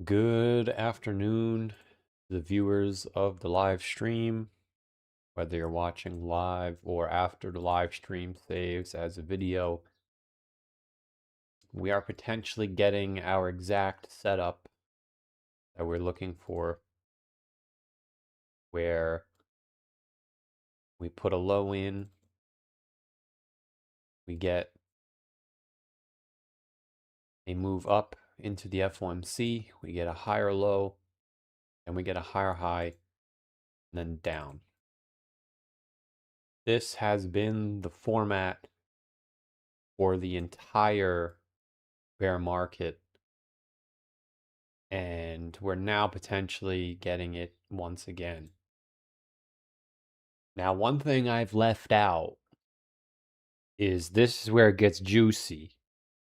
Good afternoon, the viewers of the live stream, whether you're watching live or after the live stream saves as a video. We are potentially getting our exact setup that we're looking for, where we put a low in, we get a move up into the FOMC, we get a higher low, and we get a higher high, and then down. This has been the format for the entire bear market, and we're now potentially getting it once again. Now, one thing I've left out is this is where it gets juicy.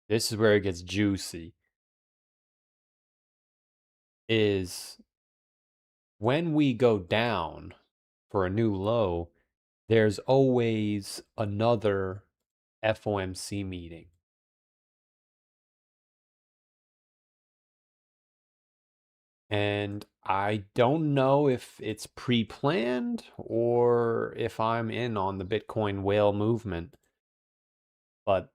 This is where it gets juicy. Is when we go down for a new low, there's always another FOMC meeting. And I don't know if it's pre-planned or if I'm in on the Bitcoin whale movement, but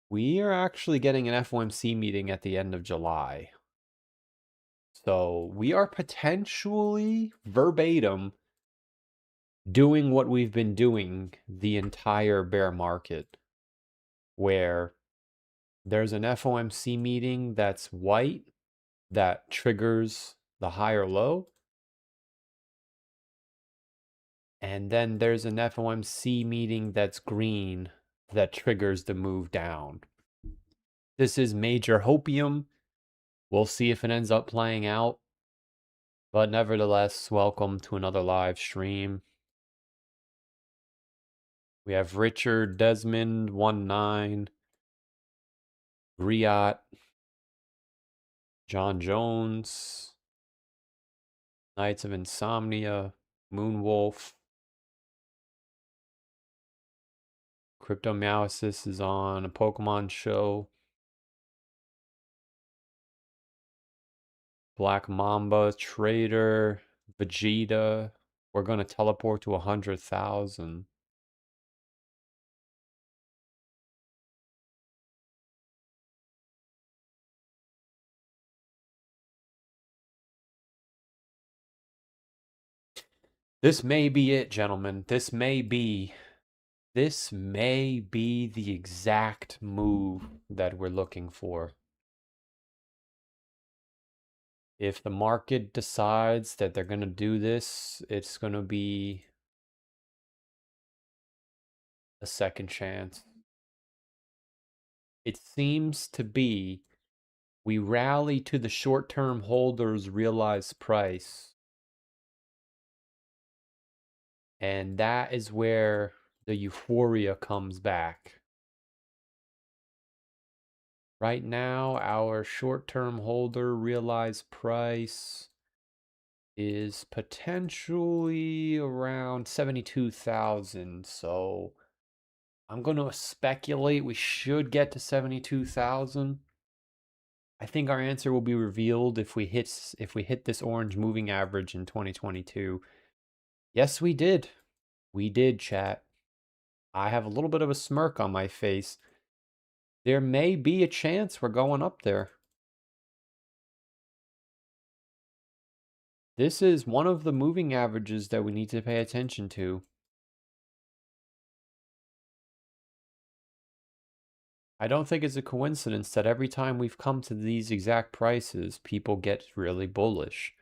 we are actually getting an FOMC meeting at the end of July. So we are potentially verbatim doing what we've been doing the entire bear market, where there's an FOMC meeting that's white that triggers the higher low. And then there's an FOMC meeting that's green that triggers the move down. This is major hopium. We'll see if it ends up playing out. But nevertheless, welcome to another live stream. We have Richard, Desmond, 19, Griot, John Jones, Knights of Insomnia, Moonwolf, Cryptomyasis is on a Pokemon show. Black Mamba, Trader, Vegeta. We're gonna teleport to 100,000. This may be it, gentlemen. This may be the exact move that we're looking for. If the market decides that they're gonna do this, it's gonna be a second chance. It seems to be we rally to the short-term holders' realized price. And that is where the euphoria comes back. Right now, our short-term holder realized price is potentially around 72,000. So I'm going to speculate we should get to 72,000. I think our answer will be revealed if we hit this orange moving average in 2022. Yes, we did. We did, chat. I have a little bit of a smirk on my face. There may be a chance we're going up there. This is one of the moving averages that we need to pay attention to. I don't think it's a coincidence that every time we've come to these exact prices, people get really bullish.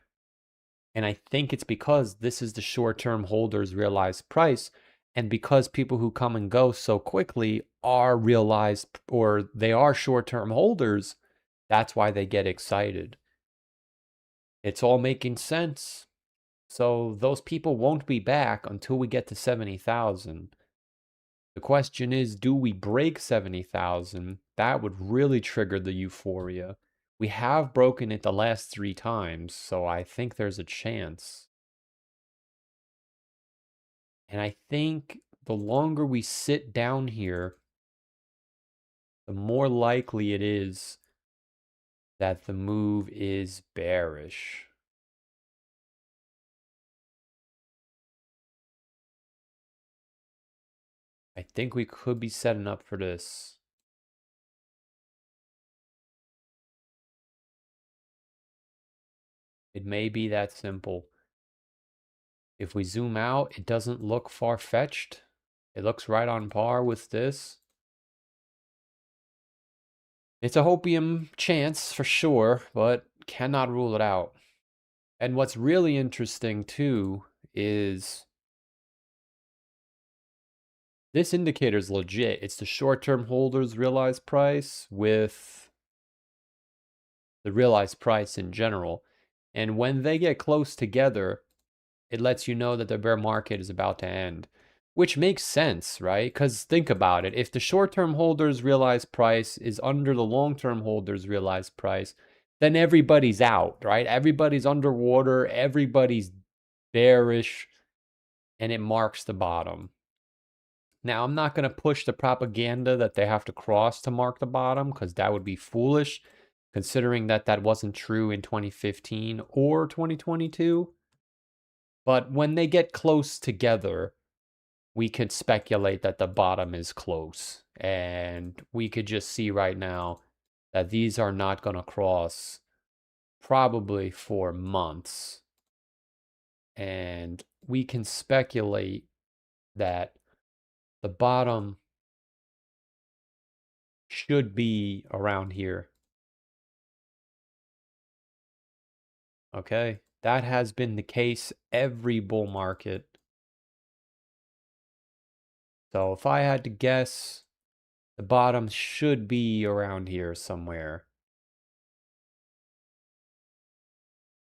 And I think it's because this is the short-term holders' realized price, and because people who come and go so quickly are realized, or they are short-term holders, that's why they get excited. It's all making sense. So those people won't be back until we get to 70,000. The question is, do we break 70,000? That would really trigger the euphoria. We have broken it the last 3 times, so I think there's a chance. And I think the longer we sit down here, the more likely it is that the move is bearish. I think we could be setting up for this. It may be that simple. If we zoom out, it doesn't look far-fetched. It looks right on par with this. It's a hopium chance for sure, but cannot rule it out. And what's really interesting too is this indicator is legit. It's the short-term holders realized price with the realized price in general. And when they get close together, it lets you know that the bear market is about to end, which makes sense, right? Because think about it. If the short-term holders realized price is under the long-term holders realized price, then everybody's out, right? Everybody's underwater, everybody's bearish, and it marks the bottom. Now, I'm not going to push the propaganda that they have to cross to mark the bottom because that would be foolish. considering that that wasn't true in 2015 or 2022. But when they get close together, we could speculate that the bottom is close. And we could just see right now that these are not going to cross probably for months. And we can speculate that the bottom should be around here. Okay, that has been the case every bull market. So if I had to guess, the bottom should be around here somewhere.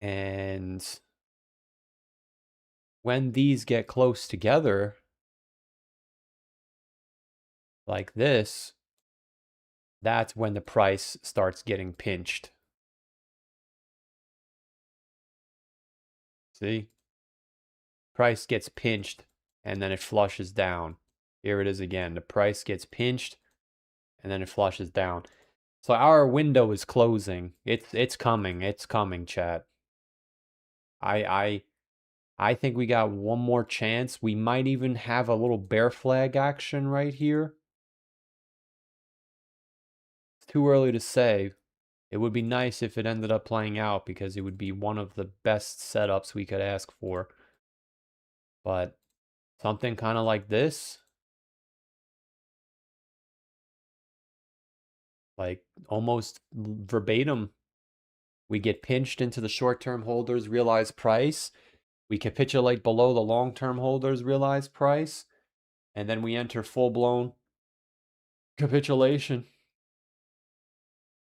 And when these get close together, like this, that's when the price starts getting pinched. See? Price gets pinched and then it flushes down. Here it is again. The price gets pinched and then it flushes down. So our window is closing. It's coming. It's coming, chat. I think we got one more chance. We might even have a little bear flag action right here. It's too early to say. It would be nice if it ended up playing out because it would be one of the best setups we could ask for. But something kind of like this, like almost verbatim, we get pinched into the short-term holders' realized price. We capitulate below the long-term holders' realized price. And then we enter full-blown capitulation.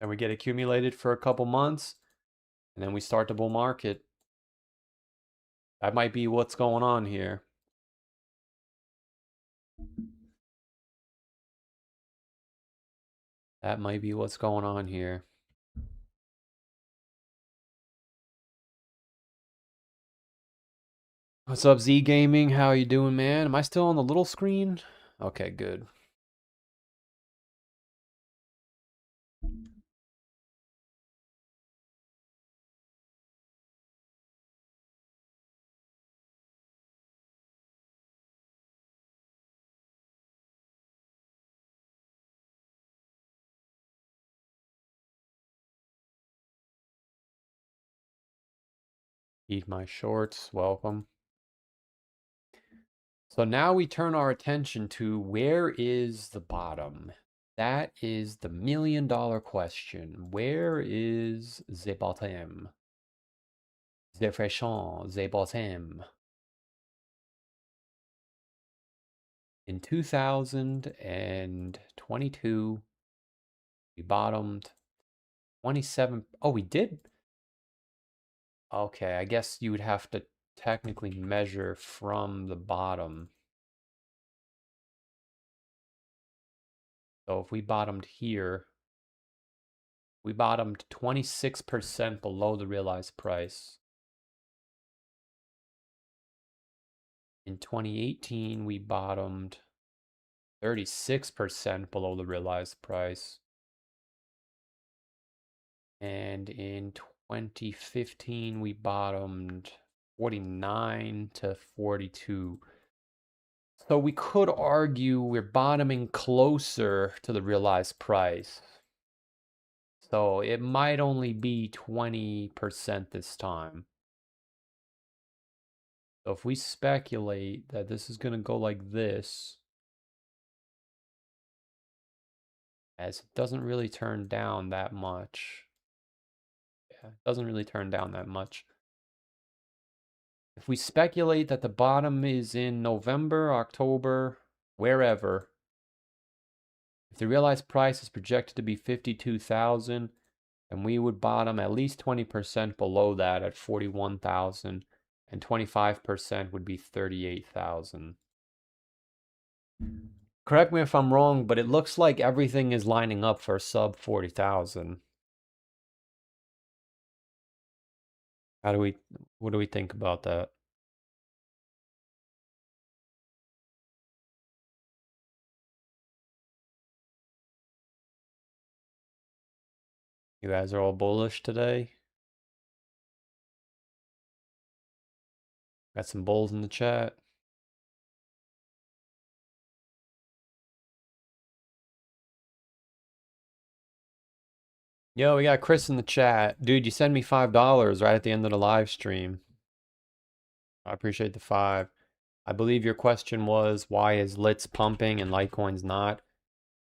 And we get accumulated for a couple months. And then we start the bull market. That might be what's going on here. That might be what's going on here. What's up, Z Gaming? How you doing, man? Am I still on the little screen? Okay, good. Eat my shorts. Welcome. So now we turn our attention to where is the bottom? That is the million-dollar question. Where is the bottom? The fréchon, the bottom. In 2022, we bottomed 27. Oh, we did. Okay, I guess you would have to technically measure from the bottom. So if we bottomed here, we bottomed 26% below the realized price. In 2018, we bottomed 36% below the realized price. And in 2015, we bottomed 49 to 42. So we could argue we're bottoming closer to the realized price. So it might only be 20% this time. So if we speculate that this is going to go like this, as it doesn't really turn down that much. Yeah, it doesn't really turn down that much. If we speculate that the bottom is in November, October, wherever, if the realized price is projected to be 52,000, and we would bottom at least 20% below that at 41,000, and 25% would be 38,000. Correct me if I'm wrong, but it looks like everything is lining up for sub 40,000. What do we think about that? You guys are all bullish today? Got some bulls in the chat. Yo, we got Chris in the chat. Dude, you send me $5 right at the end of the live stream. I appreciate the 5. I believe your question was, why is Lit's pumping and Litecoin's not?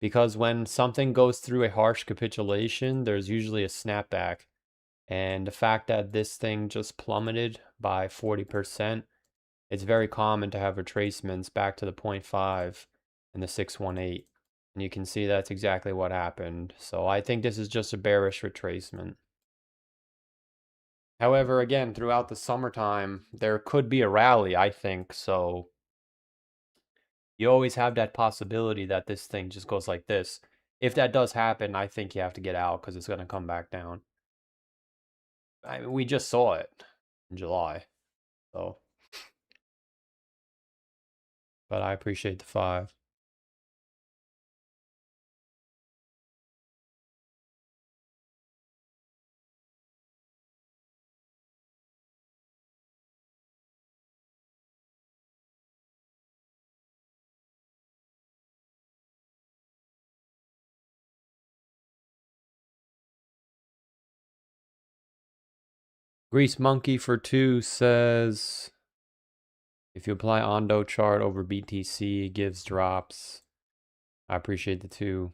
Because when something goes through a harsh capitulation, there's usually a snapback. And the fact that this thing just plummeted by 40%, it's very common to have retracements back to the 0.5 and the 618. And you can see that's exactly what happened. So I think this is just a bearish retracement. However, again, throughout the summertime, there could be a rally, I think. So you always have that possibility that this thing just goes like this. If that does happen, I think you have to get out because it's going to come back down. I mean, we just saw it in July. So, but I appreciate the 5. Grease Monkey for 2 says, if you apply Ondo chart over BTC, it gives drops. I appreciate the 2.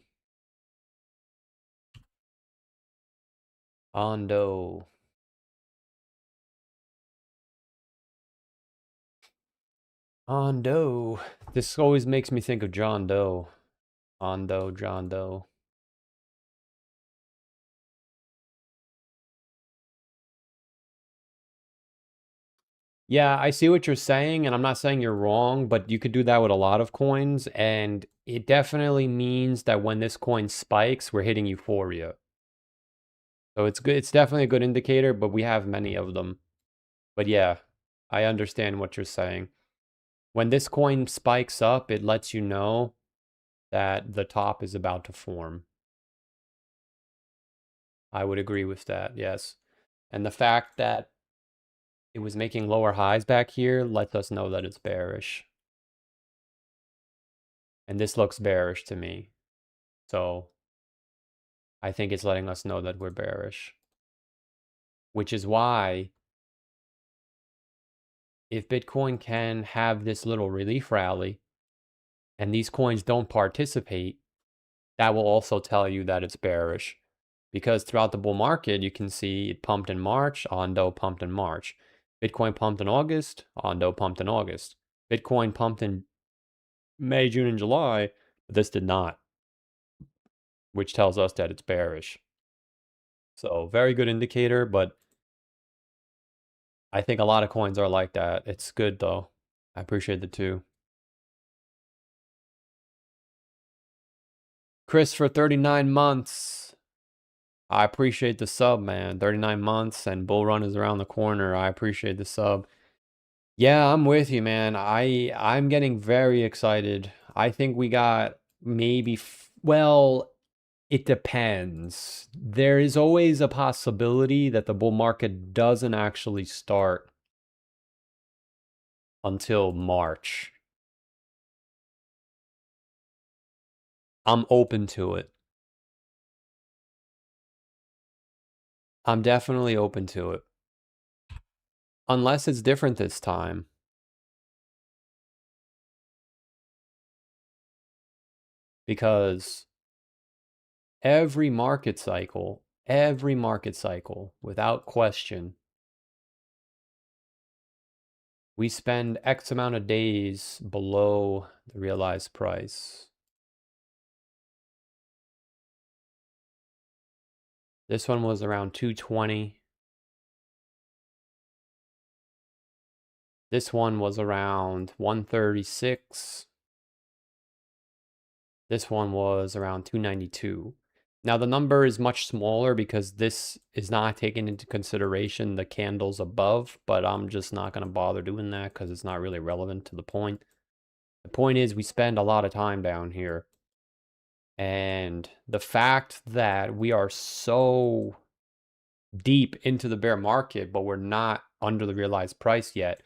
Ondo. Ondo. This always makes me think of John Doe. Ondo, John Doe. Yeah, I see what you're saying, and I'm not saying you're wrong, but you could do that with a lot of coins, and it definitely means that when this coin spikes, we're hitting euphoria. So it's good. It's definitely a good indicator, but we have many of them. But yeah, I understand what you're saying. When this coin spikes up, it lets you know that the top is about to form. I would agree with that, yes. And the fact that it was making lower highs back here lets us know that it's bearish. And this looks bearish to me. So I think it's letting us know that we're bearish. Which is why if Bitcoin can have this little relief rally and these coins don't participate, that will also tell you that it's bearish. Because throughout the bull market, you can see it pumped in March, Ondo pumped in March. Bitcoin pumped in August, Ondo pumped in August. Bitcoin pumped in May, June, and July, but this did not, which tells us that it's bearish. So very good indicator, but I think a lot of coins are like that. It's good though. I appreciate the 2. Chris for 39 months. I appreciate the sub, man. 39 months and bull run is around the corner. I appreciate the sub. Yeah, I'm with you, man. I'm getting very excited. I think we got maybe well, it depends. There is always a possibility that the bull market doesn't actually start until March. I'm open to it. I'm definitely open to it. Unless it's different this time. Because every market cycle, without question, we spend X amount of days below the realized price. This one was around 220. This one was around 136. This one was around 292. Now the number is much smaller because this is not taking into consideration the candles above, but I'm just not going to bother doing that because it's not really relevant to the point. The point is we spend a lot of time down here. And the fact that we are so deep into the bear market, but we're not under the realized price yet.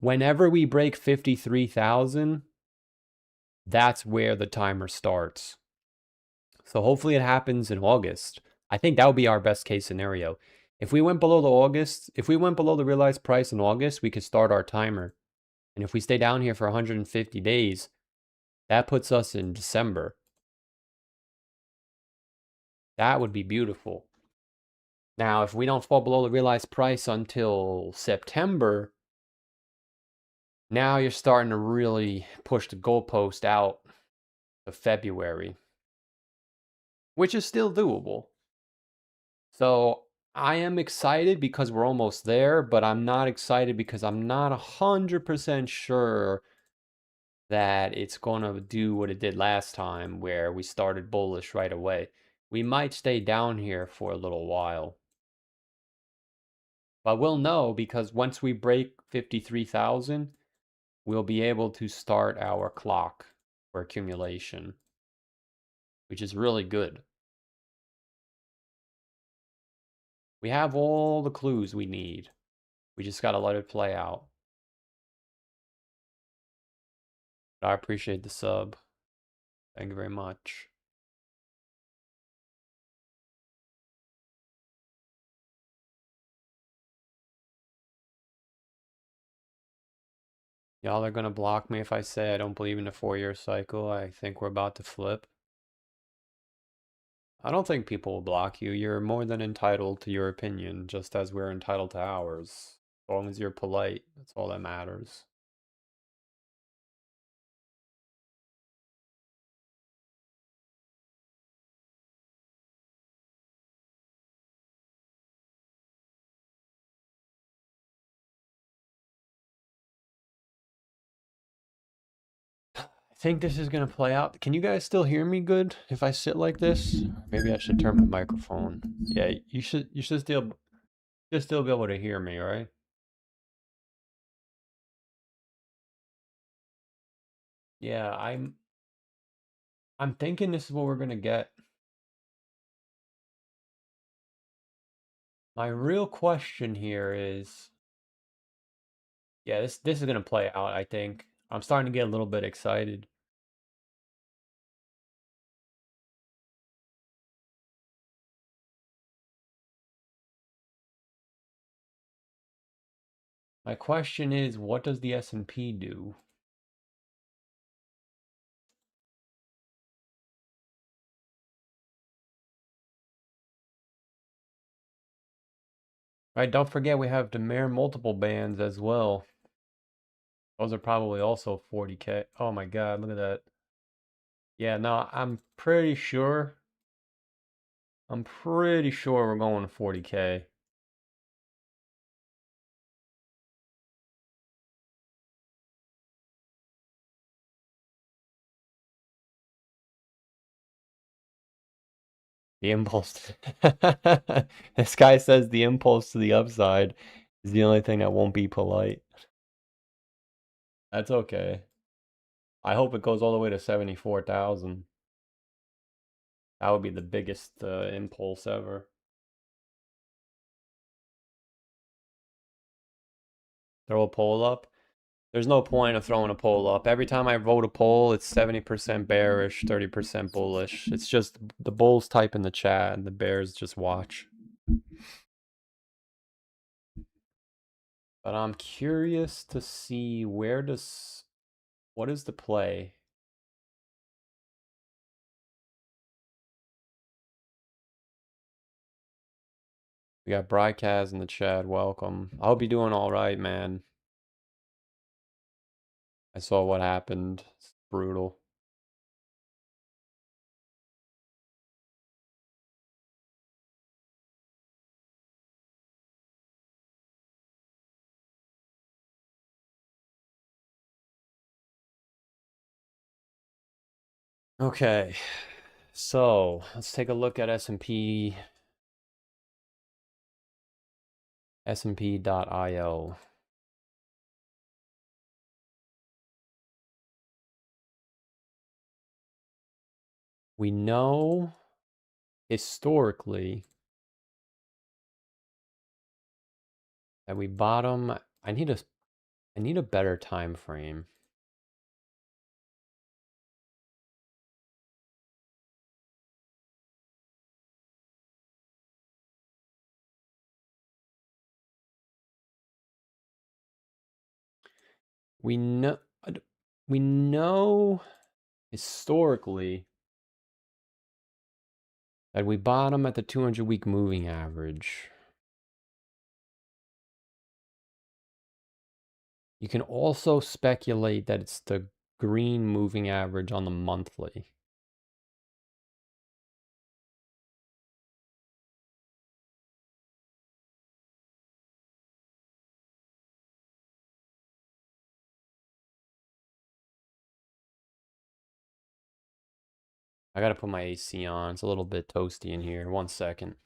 Whenever we break 53,000, that's where the timer starts. So hopefully it happens in August. I think that would be our best case scenario. If we went below the realized price in August, we could start our timer. And if we stay down here for 150 days, that puts us in December. That would be beautiful. Now, if we don't fall below the realized price until September, now you're starting to really push the goalpost out of February, which is still doable. So I am excited because we're almost there, but I'm not excited because I'm not 100% sure that it's going to do what it did last time where we started bullish right away. We might stay down here for a little while. But we'll know because once we break 53,000, we'll be able to start our clock for accumulation, which is really good. We have all the clues we need. We just got to let it play out. But I appreciate the sub. Thank you very much. Y'all are going to block me if I say I don't believe in the 4-year cycle. I think we're about to flip. I don't think people will block you. You're more than entitled to your opinion, just as we're entitled to ours. As long as you're polite, that's all that matters. I think this is gonna play out. Can you guys still hear me good if I sit like this? Maybe I should turn my microphone. Yeah, you should still be able to hear me, right? Yeah, I'm thinking this is what we're gonna get. My real question here is, yeah, this is gonna play out, I think. I'm starting to get a little bit excited. My question is, what does the S&P do? Right, don't forget we have the Demair multiple bands as well. Those are probably also 40K. Oh my God, look at that. Yeah, no, I'm pretty sure we're going to 40K. The impulse. This guy says the impulse to the upside is the only thing that won't be polite. That's okay. I hope it goes all the way to 74,000. That would be the biggest impulse ever. Throw a poll up. There's no point of throwing a poll up. Every time I vote a poll, it's 70% bearish, 30% bullish. It's just the bulls type in the chat and the bears just watch. But I'm curious to see what is the play? We got Brykaz in the chat. Welcome. I hope you're doing all right, man. I saw what happened. It's brutal. Okay. So, let's take a look at S&P. S&P.io. We know historically that we bottom. I need a better time frame. We know we know historically that we bottom at the 200-week moving average. You can also speculate that it's the green moving average on the monthly. I gotta put my AC on. It's a little bit toasty in here. 1 second.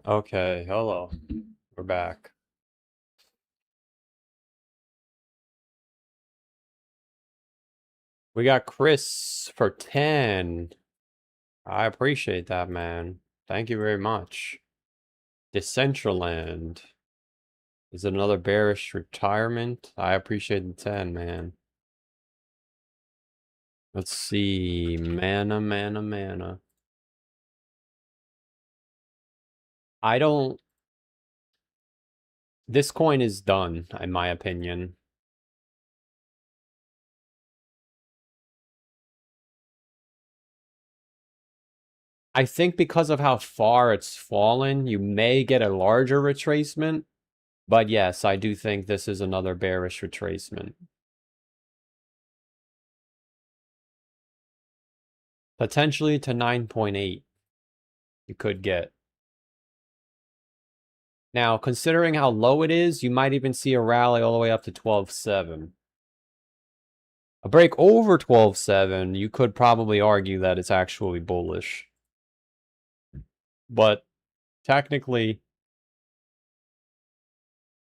Okay, hello. We're back. We got Chris for 10. I appreciate that, man. Thank you very much. Decentraland. Is it another bearish retirement? I appreciate the 10, man. Let's see. Mana, mana, mana. I don't... This coin is done, in my opinion. I think because of how far it's fallen, you may get a larger retracement. But yes, I do think this is another bearish retracement. Potentially to 9.8 you could get. Now, considering how low it is, you might even see a rally all the way up to 12.7. A break over 12.7, you could probably argue that it's actually bullish. But technically,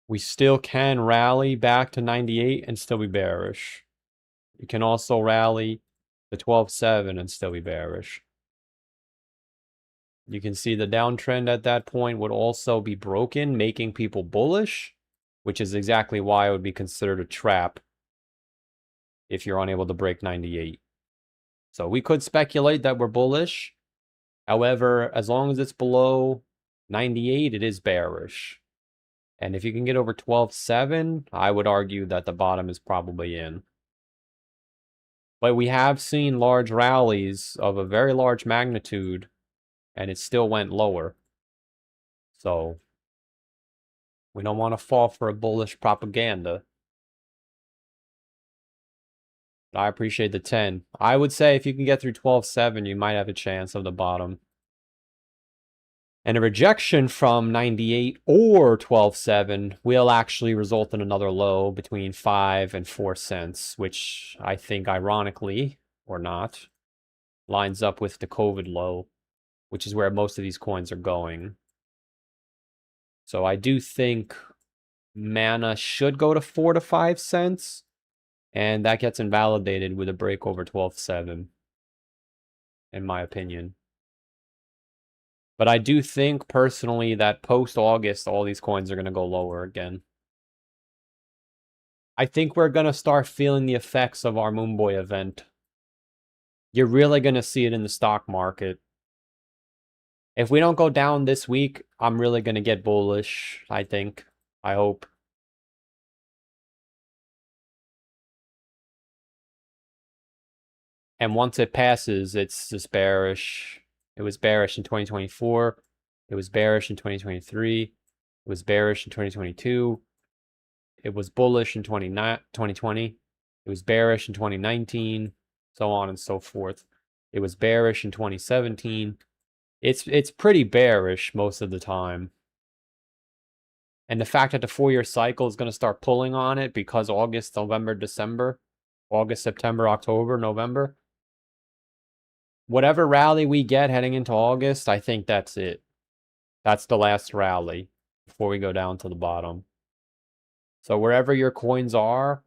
we still can rally back to 98 and still be bearish. You can also rally to 12.7 and still be bearish. You can see the downtrend at that point would also be broken, making people bullish, which is exactly why it would be considered a trap if you're unable to break 98. So we could speculate that we're bullish. However, as long as it's below 98, it is bearish. And if you can get over 12.7, I would argue that the bottom is probably in. But we have seen large rallies of a very large magnitude, and it still went lower. So we don't want to fall for a bullish propaganda. But I appreciate the 10. I would say if you can get through 12.7, you might have a chance of the bottom. And a rejection from 98 or 12.7 will actually result in another low between 5 and 4 cents, which I think, ironically or not, lines up with the COVID low, which is where most of these coins are going. So I do think mana should go to 4 to 5 cents, and that gets invalidated with a break over 12.7, in my opinion. But I do think, personally, that post-August, all these coins are going to go lower again. I think we're going to start feeling the effects of our Moonboy event. You're really going to see it in the stock market. If we don't go down this week, I'm really going to get bullish, I think. I hope. And once it passes, it's just bearish. It was bearish in 2024. It was bearish in 2023. It was bearish in 2022. It was bullish in 2020. It was bearish in 2019, so on and so forth. It was bearish in 2017. It's pretty bearish most of the time. And the fact that the 4-year cycle is going to start pulling on it because August, November, December, August, September, October, November, whatever rally we get heading into August, I think that's it. That's the last rally before we go down to the bottom. So wherever your coins are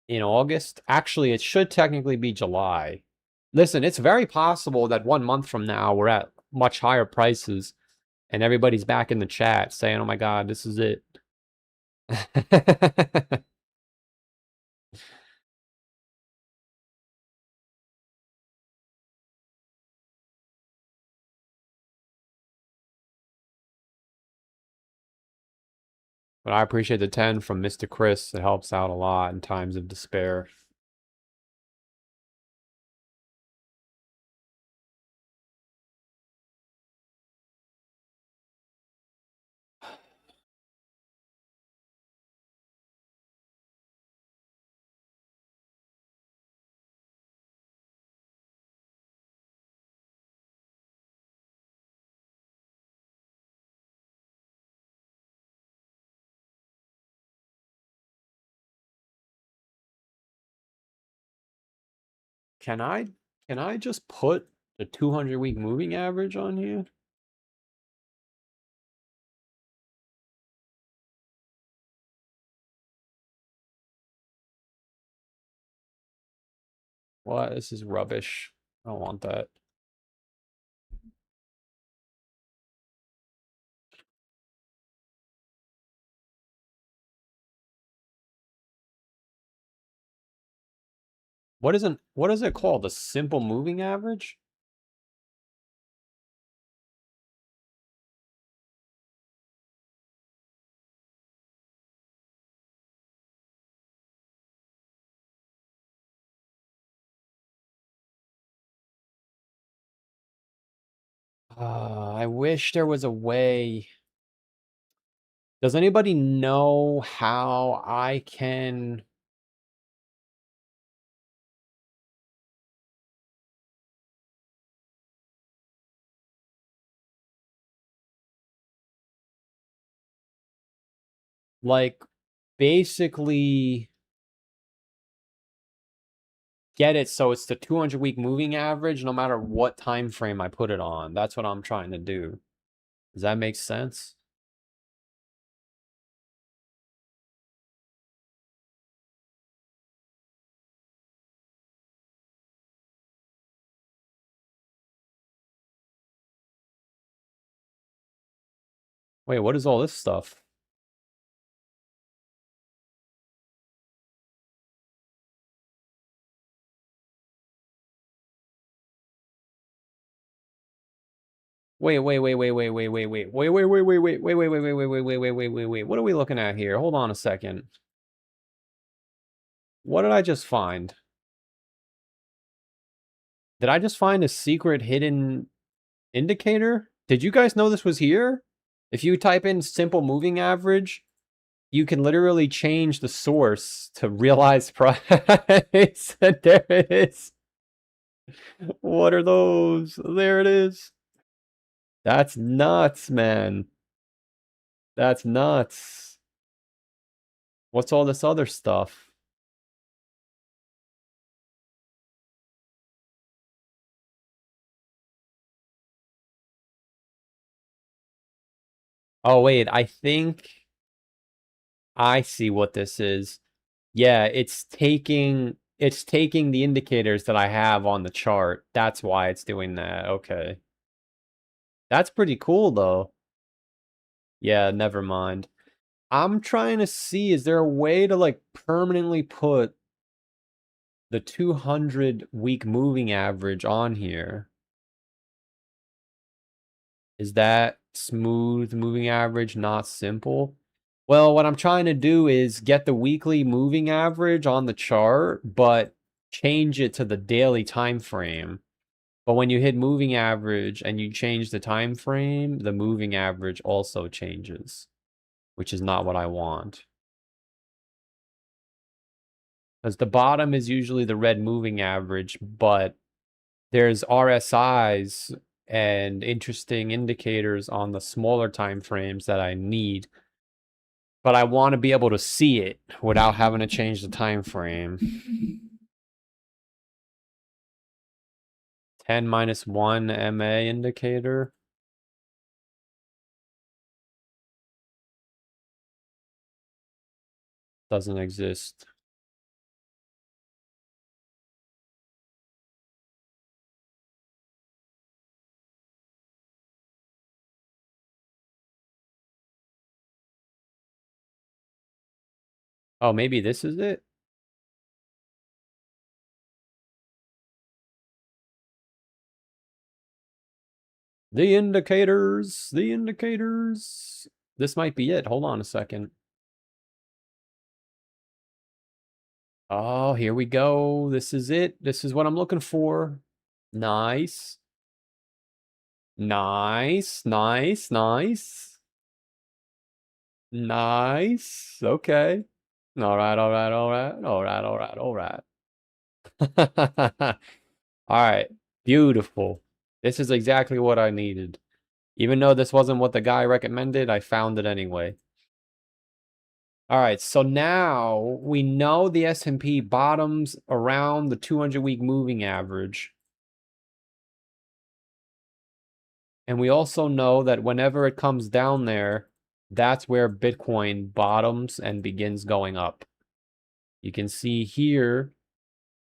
in August, actually, it should technically be July. Listen, it's very possible that 1 month from now we're at much higher prices and everybody's back in the chat saying, oh my God, this is it. But I appreciate the 10 from Mr. Chris. It helps out a lot in times of despair. Can I just put the 200-week moving average on here? What? This is rubbish. I don't want that. What is it called? A simple moving average? I wish there was a way. Does anybody know how I can like basically get it so it's the 200-week moving average no matter what time frame I put it on? That's what I'm trying to do. Does that make sense? Wait, what is all this stuff? Wait. What are we looking at here? Hold on a second. What did I just find? Did I just find a secret hidden indicator? Did you guys know this was here? If you type in simple moving average, you can literally change the source to realized price. And there it is. What are those? There it is. That's nuts, man. That's nuts. What's all this other stuff? Oh, wait, I think I see what this is. Yeah, it's taking the indicators that I have on the chart. That's why it's doing that. Okay. That's pretty cool though. Yeah, never mind. I'm trying to see, is there a way to like permanently put the 200-week moving average on here? Is that smooth moving average not simple? Well, what I'm trying to do is get the weekly moving average on the chart, but change it to the daily time frame. But when you hit moving average and you change the time frame, the moving average also changes, which is not what I want. Because the bottom is usually the red moving average, but there's RSIs and interesting indicators on the smaller time frames that I need. But I want to be able to see it without having to change the time frame. 10 minus 1 MA indicator. Doesn't exist. Oh, maybe this is it? The indicators. The indicators. This might be it. Hold on a second. Oh, here we go. This is it. This is what I'm looking for. Nice. Nice. Nice. Nice. Nice. Okay. All right. All right. All right. All right. All right. All right. All right. Beautiful. This is exactly what I needed. Even though this wasn't what the guy recommended, I found it anyway. All right, so now we know the S&P bottoms around the 200-week moving average. And we also know that whenever it comes down there, that's where Bitcoin bottoms and begins going up. You can see here,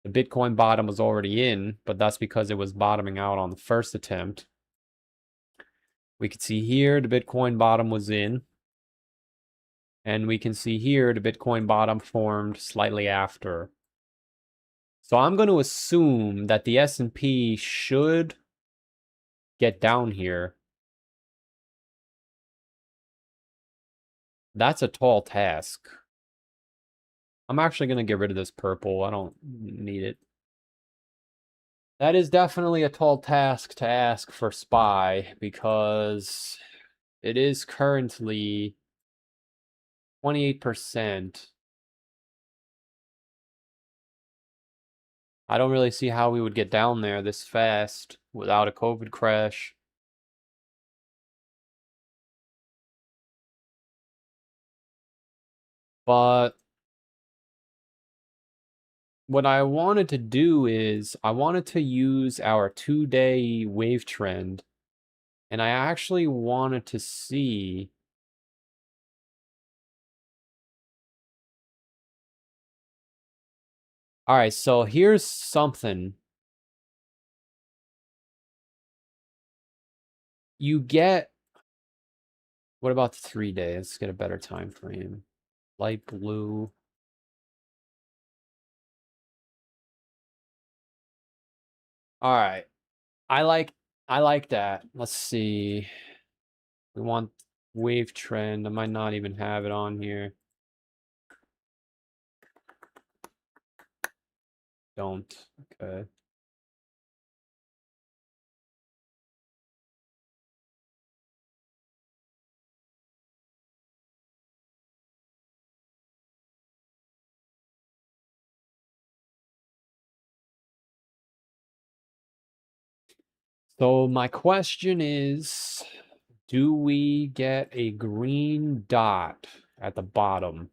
the Bitcoin bottom was already in, but that's because it was bottoming out on the first attempt. We can see here, the Bitcoin bottom was in. And we can see here, the Bitcoin bottom formed slightly after. So I'm going to assume that the S&P should get down here. That's a tall task. I'm actually going to get rid of this purple. I don't need it. That is definitely a tall task to ask for SPY because it is currently 28%. I don't really see how we would get down there this fast without a COVID crash. But what I wanted to do is I wanted to use our 2-day wave trend, and I actually wanted to see all right, so here's something. You get What about the 3-day? Let's get a better time frame. Light blue. All right. I like that. Let's see. We want wave trend. I might not even have it on here. Don't. Okay. So my question is, do we get a green dot at the bottom?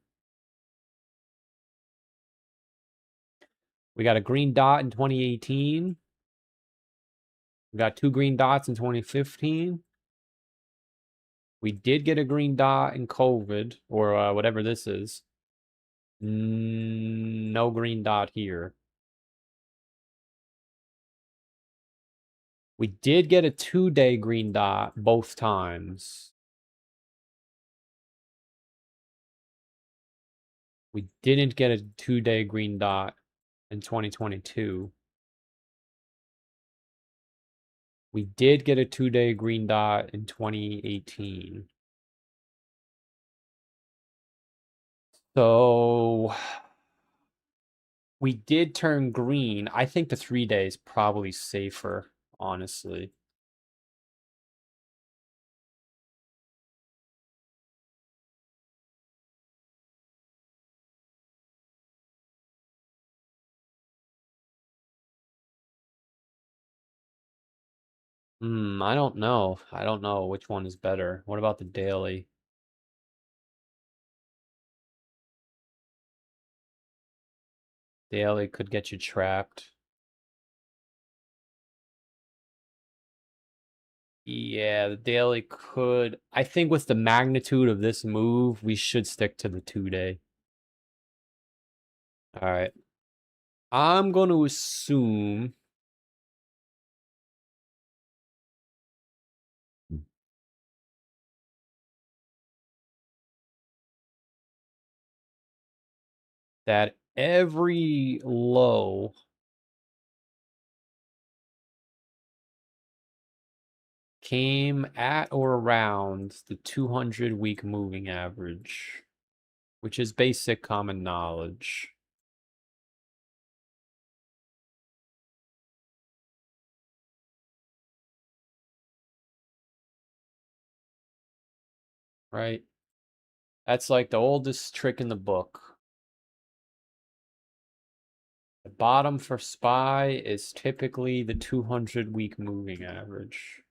We got a green dot in 2018. We got 2 green dots in 2015. We did get a green dot in COVID, or whatever this is. No green dot here. We did get a 2-day green dot both times. We didn't get a 2-day green dot in 2022. We did get a 2-day green dot in 2018. So we did turn green. I think the 3-day is probably safer, honestly. I don't know. I don't know which one is better. What about the daily? Daily could get you trapped. Yeah, the daily could. I think with the magnitude of this move, we should stick to the 2-day. All right. I'm going to assume that every low came at or around the 200-week moving average, which is basic common knowledge. Right? That's like the oldest trick in the book. The bottom for SPY is typically the 200-week moving average.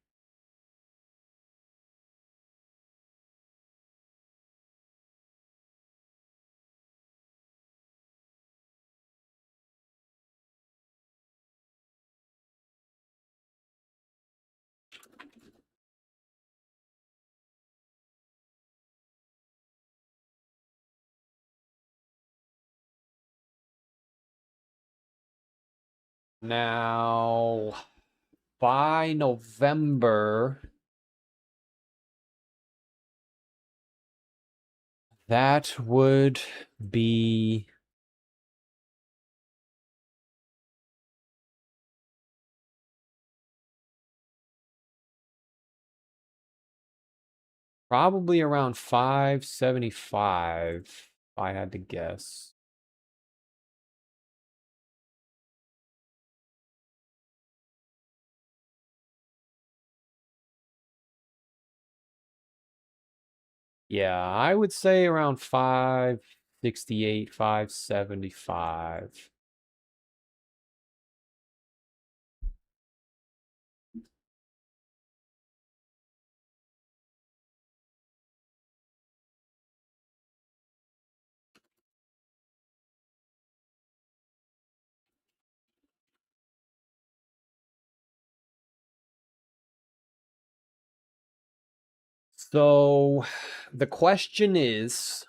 Now, by November, that would be probably around 575, if I had to guess. Yeah, I would say around 568, 575. So the question is,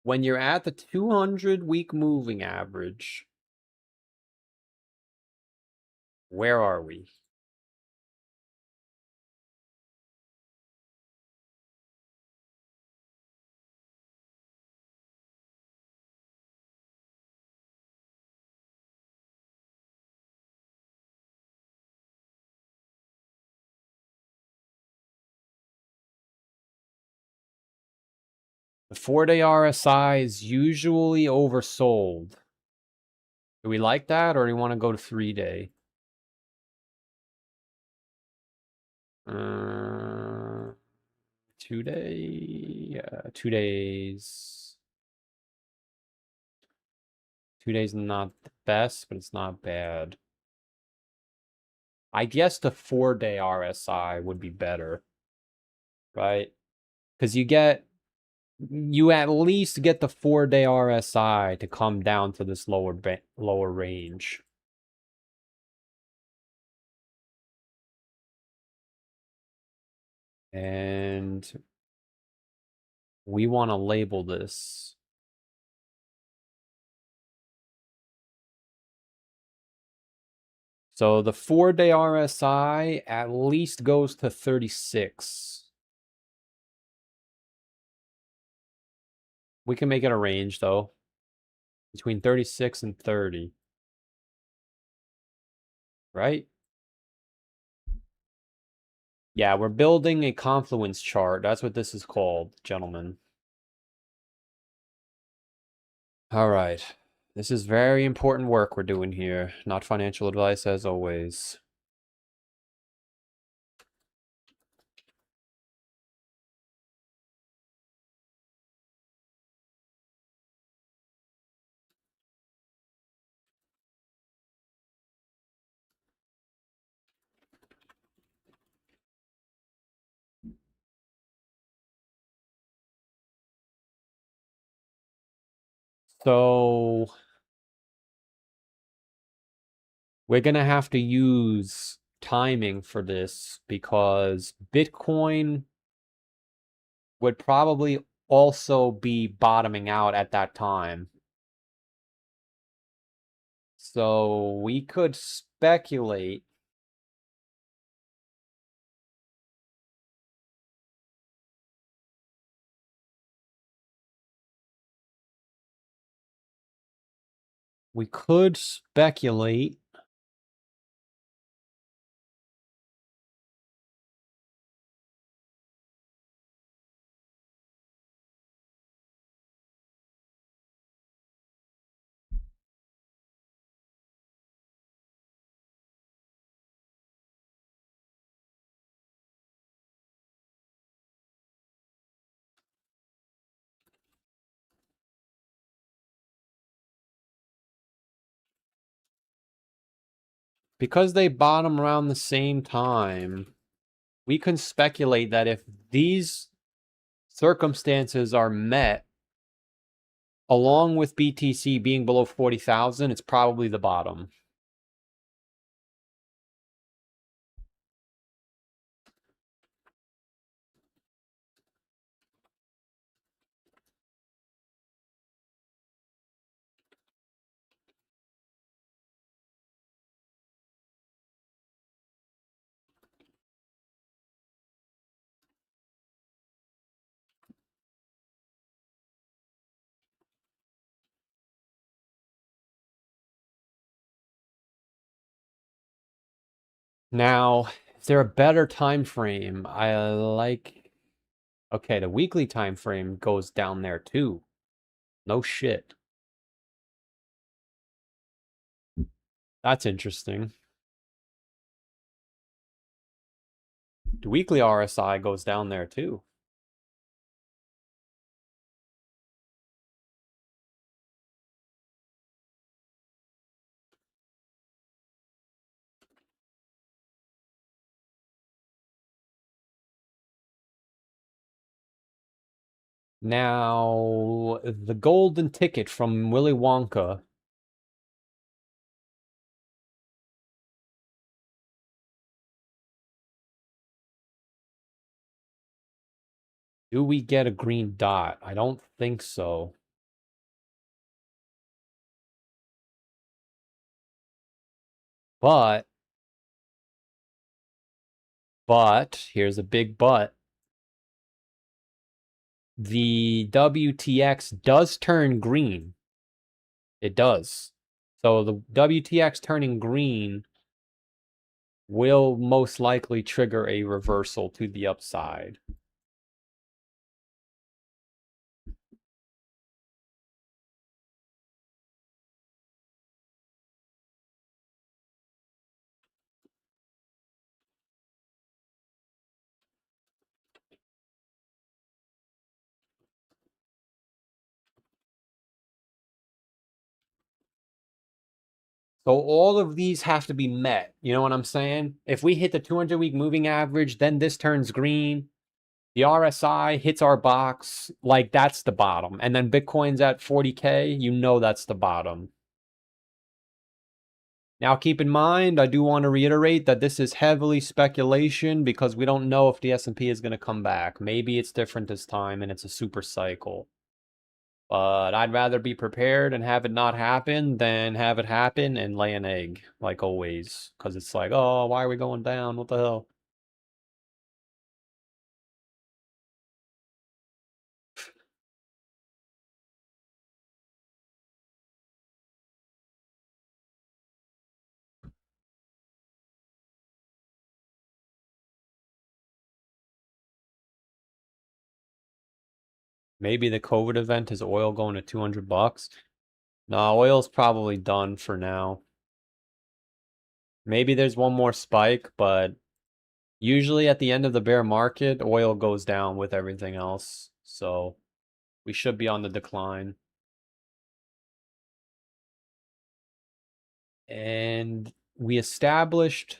when you're at the 200-week moving average, where are we? The 4-day RSI is usually oversold. Do we like that, or do you want to go to 3-day? 2-day? Yeah, 2 days. 2 days not the best, but it's not bad. I guess the 4-day RSI would be better, right? Because you at least get the 4-day RSI to come down to this lower range. And we want to label this. So the 4-day RSI at least goes to 36. We can make it a range, though, between 36 and 30. Right? Yeah, we're building a confluence chart. That's what this is called, gentlemen. All right. This is very important work we're doing here. Not financial advice, as always. So we're going to have to use timing for this because Bitcoin would probably also be bottoming out at that time. So we could speculate. We could speculate because they bottom around the same time. We can speculate that if these circumstances are met, along with BTC being below 40,000, it's probably the bottom. Now, is there a better time frame? I like. Okay, the weekly time frame goes down there too. No shit. That's interesting. The weekly RSI goes down there too. Now, the golden ticket from Willy Wonka. Do we get a green dot? I don't think so. But here's a big but. The WTX does turn green. It does. So the WTX turning green will most likely trigger a reversal to the upside. So all of these have to be met. You know what I'm saying? If we hit the 200-week moving average, then this turns green. The RSI hits our box, like that's the bottom. And then Bitcoin's at 40K, you know that's the bottom. Now keep in mind, I do want to reiterate that this is heavily speculation because we don't know if the S&P is going to come back. Maybe it's different this time and it's a super cycle. But I'd rather be prepared and have it not happen than have it happen and lay an egg, like always. Because it's like, oh, why are we going down? What the hell? Maybe the COVID event is oil going to 200 bucks. No, oil's probably done for now. Maybe there's one more spike, but usually at the end of the bear market, oil goes down with everything else. So we should be on the decline. And we established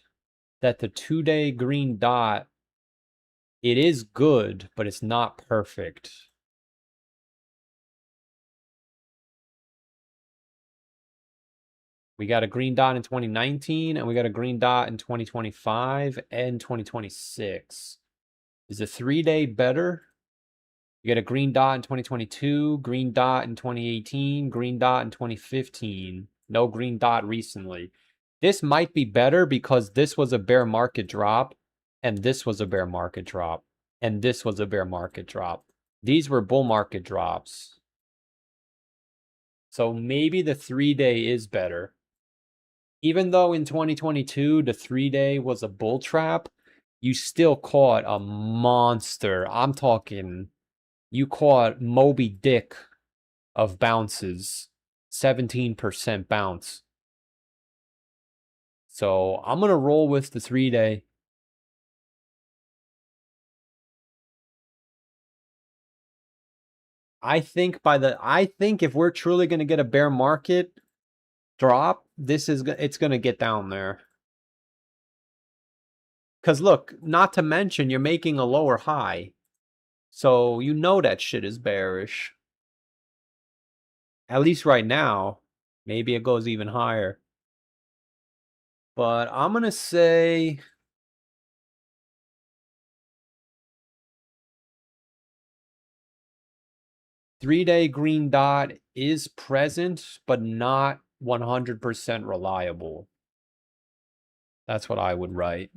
that the 2-day green dot, it is good, but it's not perfect. We got a green dot in 2019, and we got a green dot in 2025 and 2026. Is the 3-day better? You get a green dot in 2022, green dot in 2018, green dot in 2015. No green dot recently. This might be better because this was a bear market drop, and this was a bear market drop, and this was a bear market drop. These were bull market drops. So maybe the 3-day is better. Even though in 2022, the 3-day was a bull trap, you still caught a monster. I'm talking, you caught Moby Dick of bounces, 17% bounce. So I'm going to roll with the 3-day. I think if we're truly going to get a bear market drop, it's going to get down there. Because look, not to mention you're making a lower high. So you know that shit is bearish. At least right now. Maybe it goes even higher. But I'm going to say 3-day green dot is present, but not 100% reliable. That's what I would write.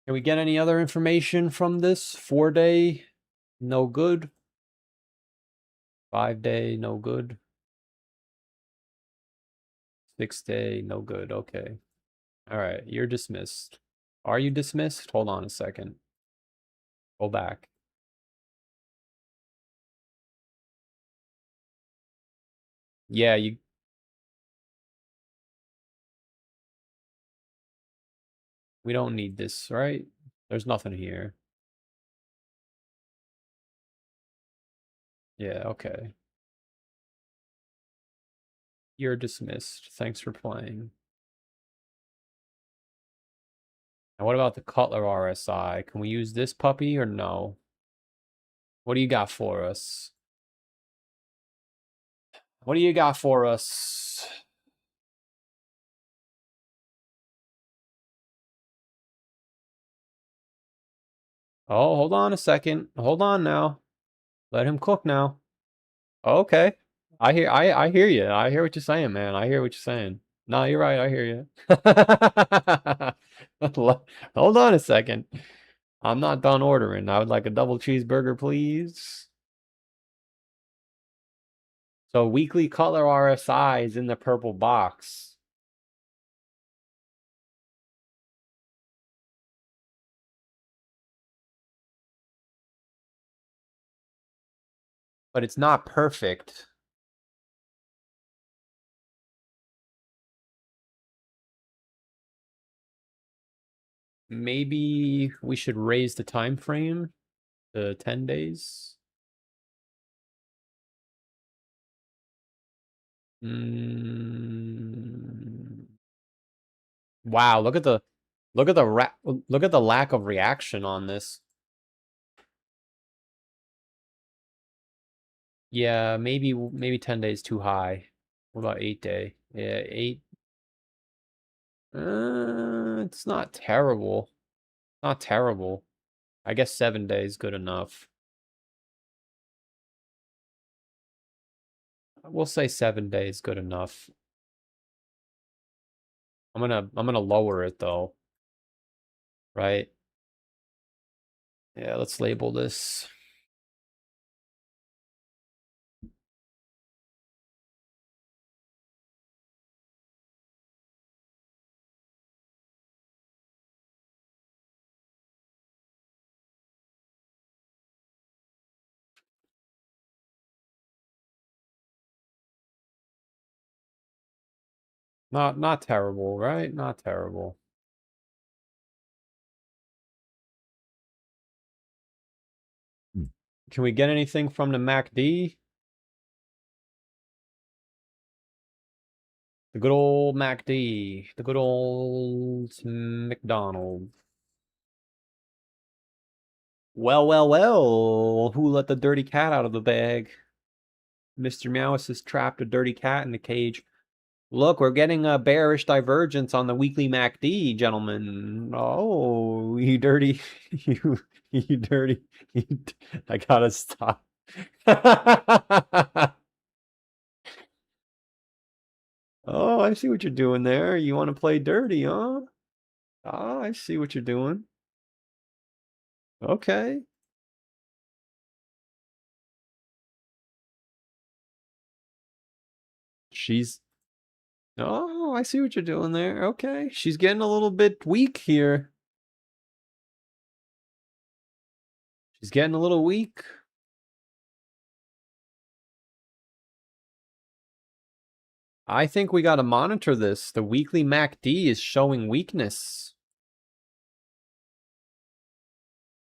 Can we get any other information from this? 4-day, no good. 5-day, no good. 6-day, no good. Okay. All right, you're dismissed. Are you dismissed? Hold on a second. Go back. Yeah, we don't need this, right? There's nothing here. Yeah, okay. You're dismissed. Thanks for playing. And what about the Cutler RSI? Can we use this puppy or no? What do you got for us? What do you got for us? Oh, hold on a second. Hold on now. Let him cook now. Okay. I hear you. I hear what you're saying, man. I hear what you're saying. No, you're right. I hear you. Hold on a second. I'm not done ordering. I would like a double cheeseburger, please. So weekly Cutler RSI is in the purple box. But it's not perfect. Maybe we should raise the time frame to 10 days. Wow, look at the look at the lack of reaction on this. Yeah, maybe 10 days too high. What about 8 day? Yeah, 8. It's not terrible. Not terrible. I guess 7 days good enough. We'll say 7 days good enough. I'm gonna lower it though, right? Yeah, let's label this. Not terrible, right? Not terrible. Can we get anything from the MACD? The good old MACD. The good old McDonald's. Well. Who let the dirty cat out of the bag? Mr. Meowis has trapped a dirty cat in the cage. Look, we're getting a bearish divergence on the weekly MACD, gentlemen. Oh, you dirty, you dirty. I gotta stop. Oh, I see what you're doing there. You want to play dirty, huh? Ah, I see what you're doing. Okay. She's. Oh, I see what you're doing there. Okay. She's getting a little bit weak here. She's getting a little weak. I think we got to monitor this. The weekly MACD is showing weakness.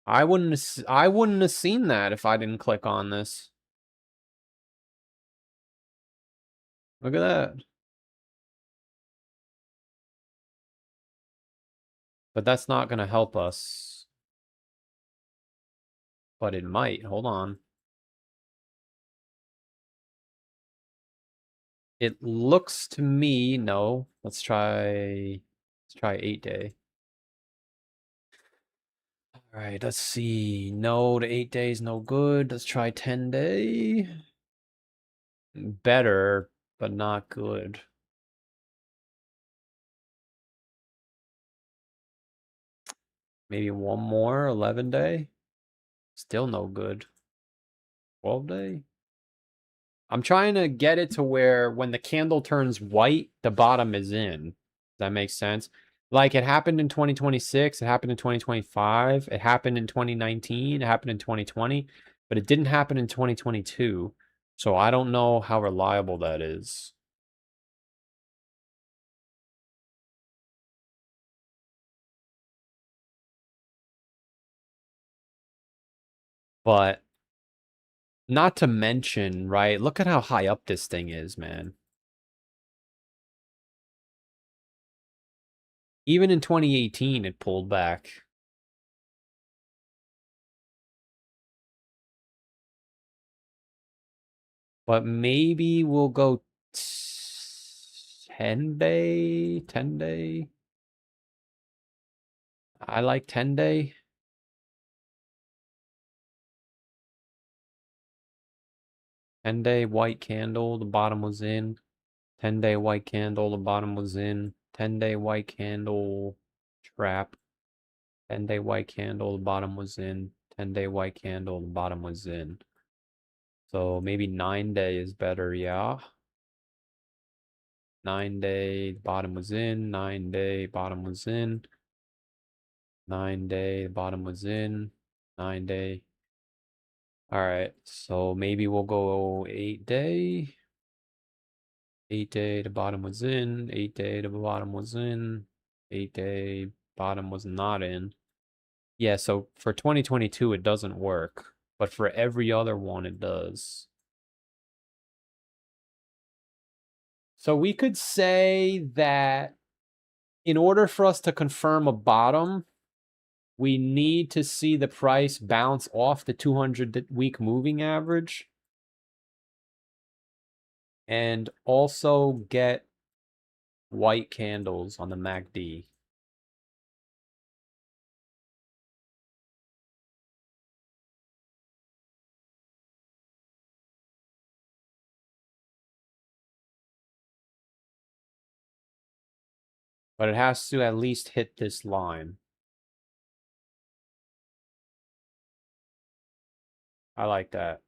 I wouldn't have seen that if I didn't click on this. Look at that. But that's not going to help us. But it might. Hold on. It looks to me, no. Let's try 8 day. All right, let's see. No to 8 days, no good. Let's try 10 day. Better, but not good. Maybe one more, 11 day. Still no good. 12 day. I'm trying to get it to where when the candle turns white, the bottom is in. Does that make sense? Like it happened in 2026, it happened in 2025, it happened in 2019, it happened in 2020, but it didn't happen in 2022. So I don't know how reliable that is. But not to mention, right? Look at how high up this thing is, man. Even in 2018, it pulled back. But maybe we'll go 10 day, 10 day. I like 10 day. 10 day white candle, the bottom was in. 10 day white candle, the bottom was in. 10 day white candle, trap. 10 day white candle, the bottom was in. 10 day white candle, the bottom was in. So maybe 9 day is better, yeah. 9 day, bottom was in. 9 day, bottom was in. 9 day, bottom was in. 9 day. All right, so maybe we'll go 8 day. 8 day, the bottom was in. 8 day, the bottom was in. 8 day, Bottom was not in. Yeah, so for 2022, it doesn't work. But for every other one, it does. So we could say that in order for us to confirm a bottom, we need to see the price bounce off the 200-week moving average. And also get white candles on the MACD. But it has to at least hit this line. I like that.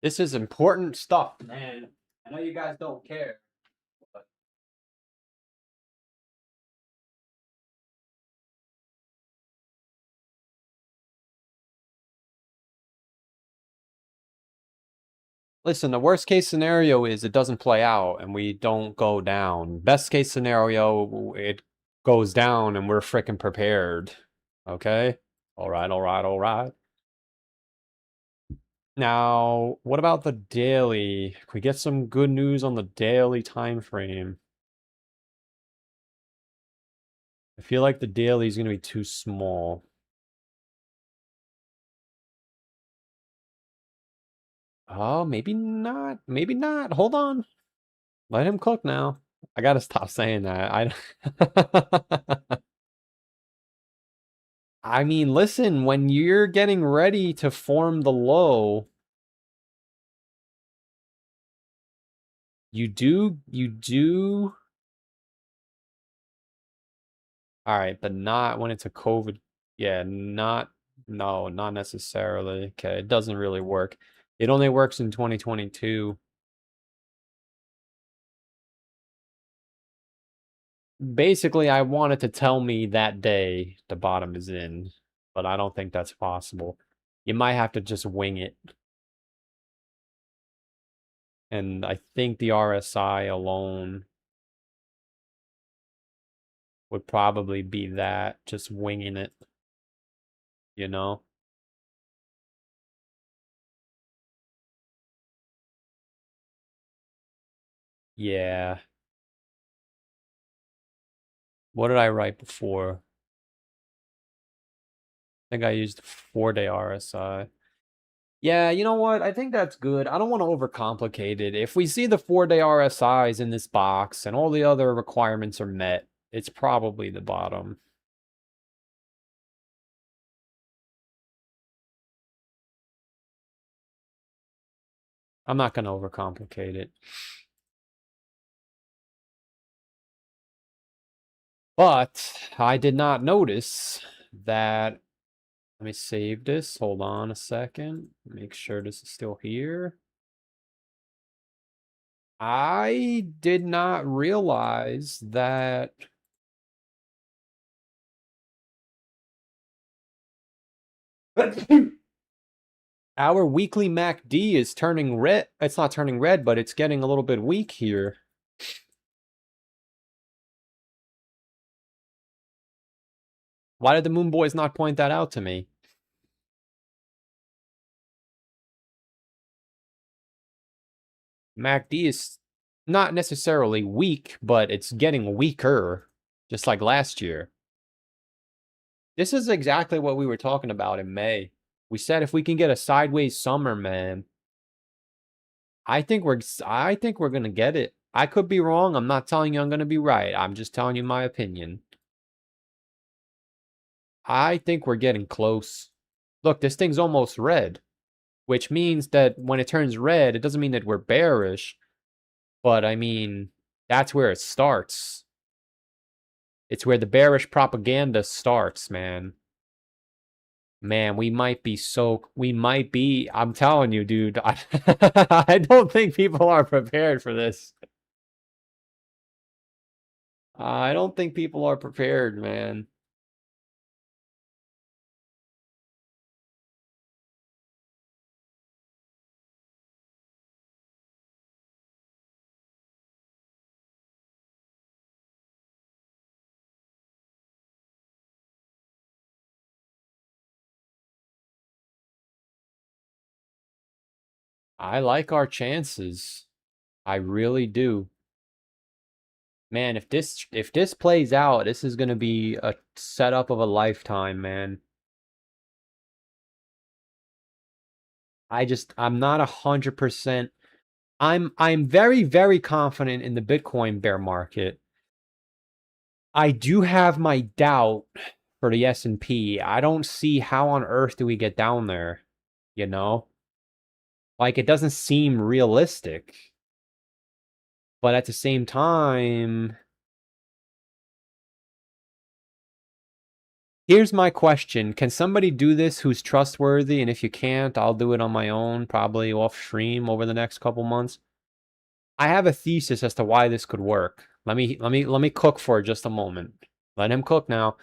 This is important stuff, man. I know you guys don't care. But... Listen, the worst case scenario is it doesn't play out and we don't go down. Best case scenario, it goes down and we're freaking prepared. Okay? All right, all right, all right. Now, what about the daily? Can we get some good news on the daily time frame? I feel like the daily is going to be too small. Oh, maybe not. Maybe not. Hold on. Let him cook now. I gotta stop saying that. I mean, listen, when you're getting ready to form the low, you do. All right, but not when it's a COVID. Yeah, no, not necessarily. Okay, it doesn't really work. It only works in 2022. Basically, I want it to tell me that day the bottom is in, but I don't think that's possible. You might have to just wing it. And I think the RSI alone would probably be that, just winging it, you know? Yeah. What did I write before? I think I used 4-day RSI. Yeah, you know what? I think that's good. I don't want to overcomplicate it. If we see the 4-day RSIs in this box and all the other requirements are met, it's probably the bottom. I'm not going to overcomplicate it. But I did not notice that. Let me save this. Hold on a second. Make sure this is still here. I did not realize that our weekly MACD is turning red. It's not turning red, but it's getting a little bit weak here. Why did the Moon Boys not point that out to me? MACD is not necessarily weak, but it's getting weaker, just like last year. This is exactly what we were talking about in May. We said if we can get a sideways summer, man, I think we're gonna get it. I could be wrong. I'm not telling you I'm gonna be right. I'm just telling you my opinion. I think we're getting close. Look, this thing's almost red, which means that when it turns red, it doesn't mean that we're bearish, but I mean, that's where it starts. It's where the bearish propaganda starts, man. Man, we might be, I'm telling you, dude, I don't think people are prepared for this. I don't think people are prepared, man. I like our chances. I really do. Man, if this plays out, this is gonna be a setup of a lifetime, man. I'm not 100%. I'm very, very confident in the Bitcoin bear market. I do have my doubt for the S&P. I don't see how on earth do we get down there, you know? Like, it doesn't seem realistic. But at the same time, here's my question. Can somebody do this who's trustworthy? And if you can't, I'll do it on my own, probably off stream over the next couple months. I have a thesis as to why this could work. Let me cook for just a moment. Let him cook now.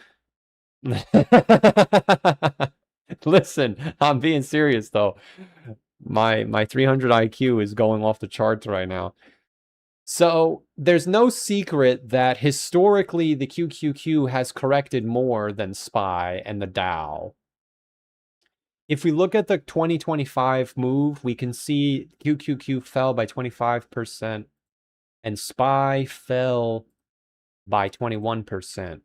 Listen, I'm being serious though. My 300 IQ is going off the charts right now. So there's no secret that historically the QQQ has corrected more than SPY and the Dow. If we look at the 2025 move, we can see QQQ fell by 25% and SPY fell by 21%.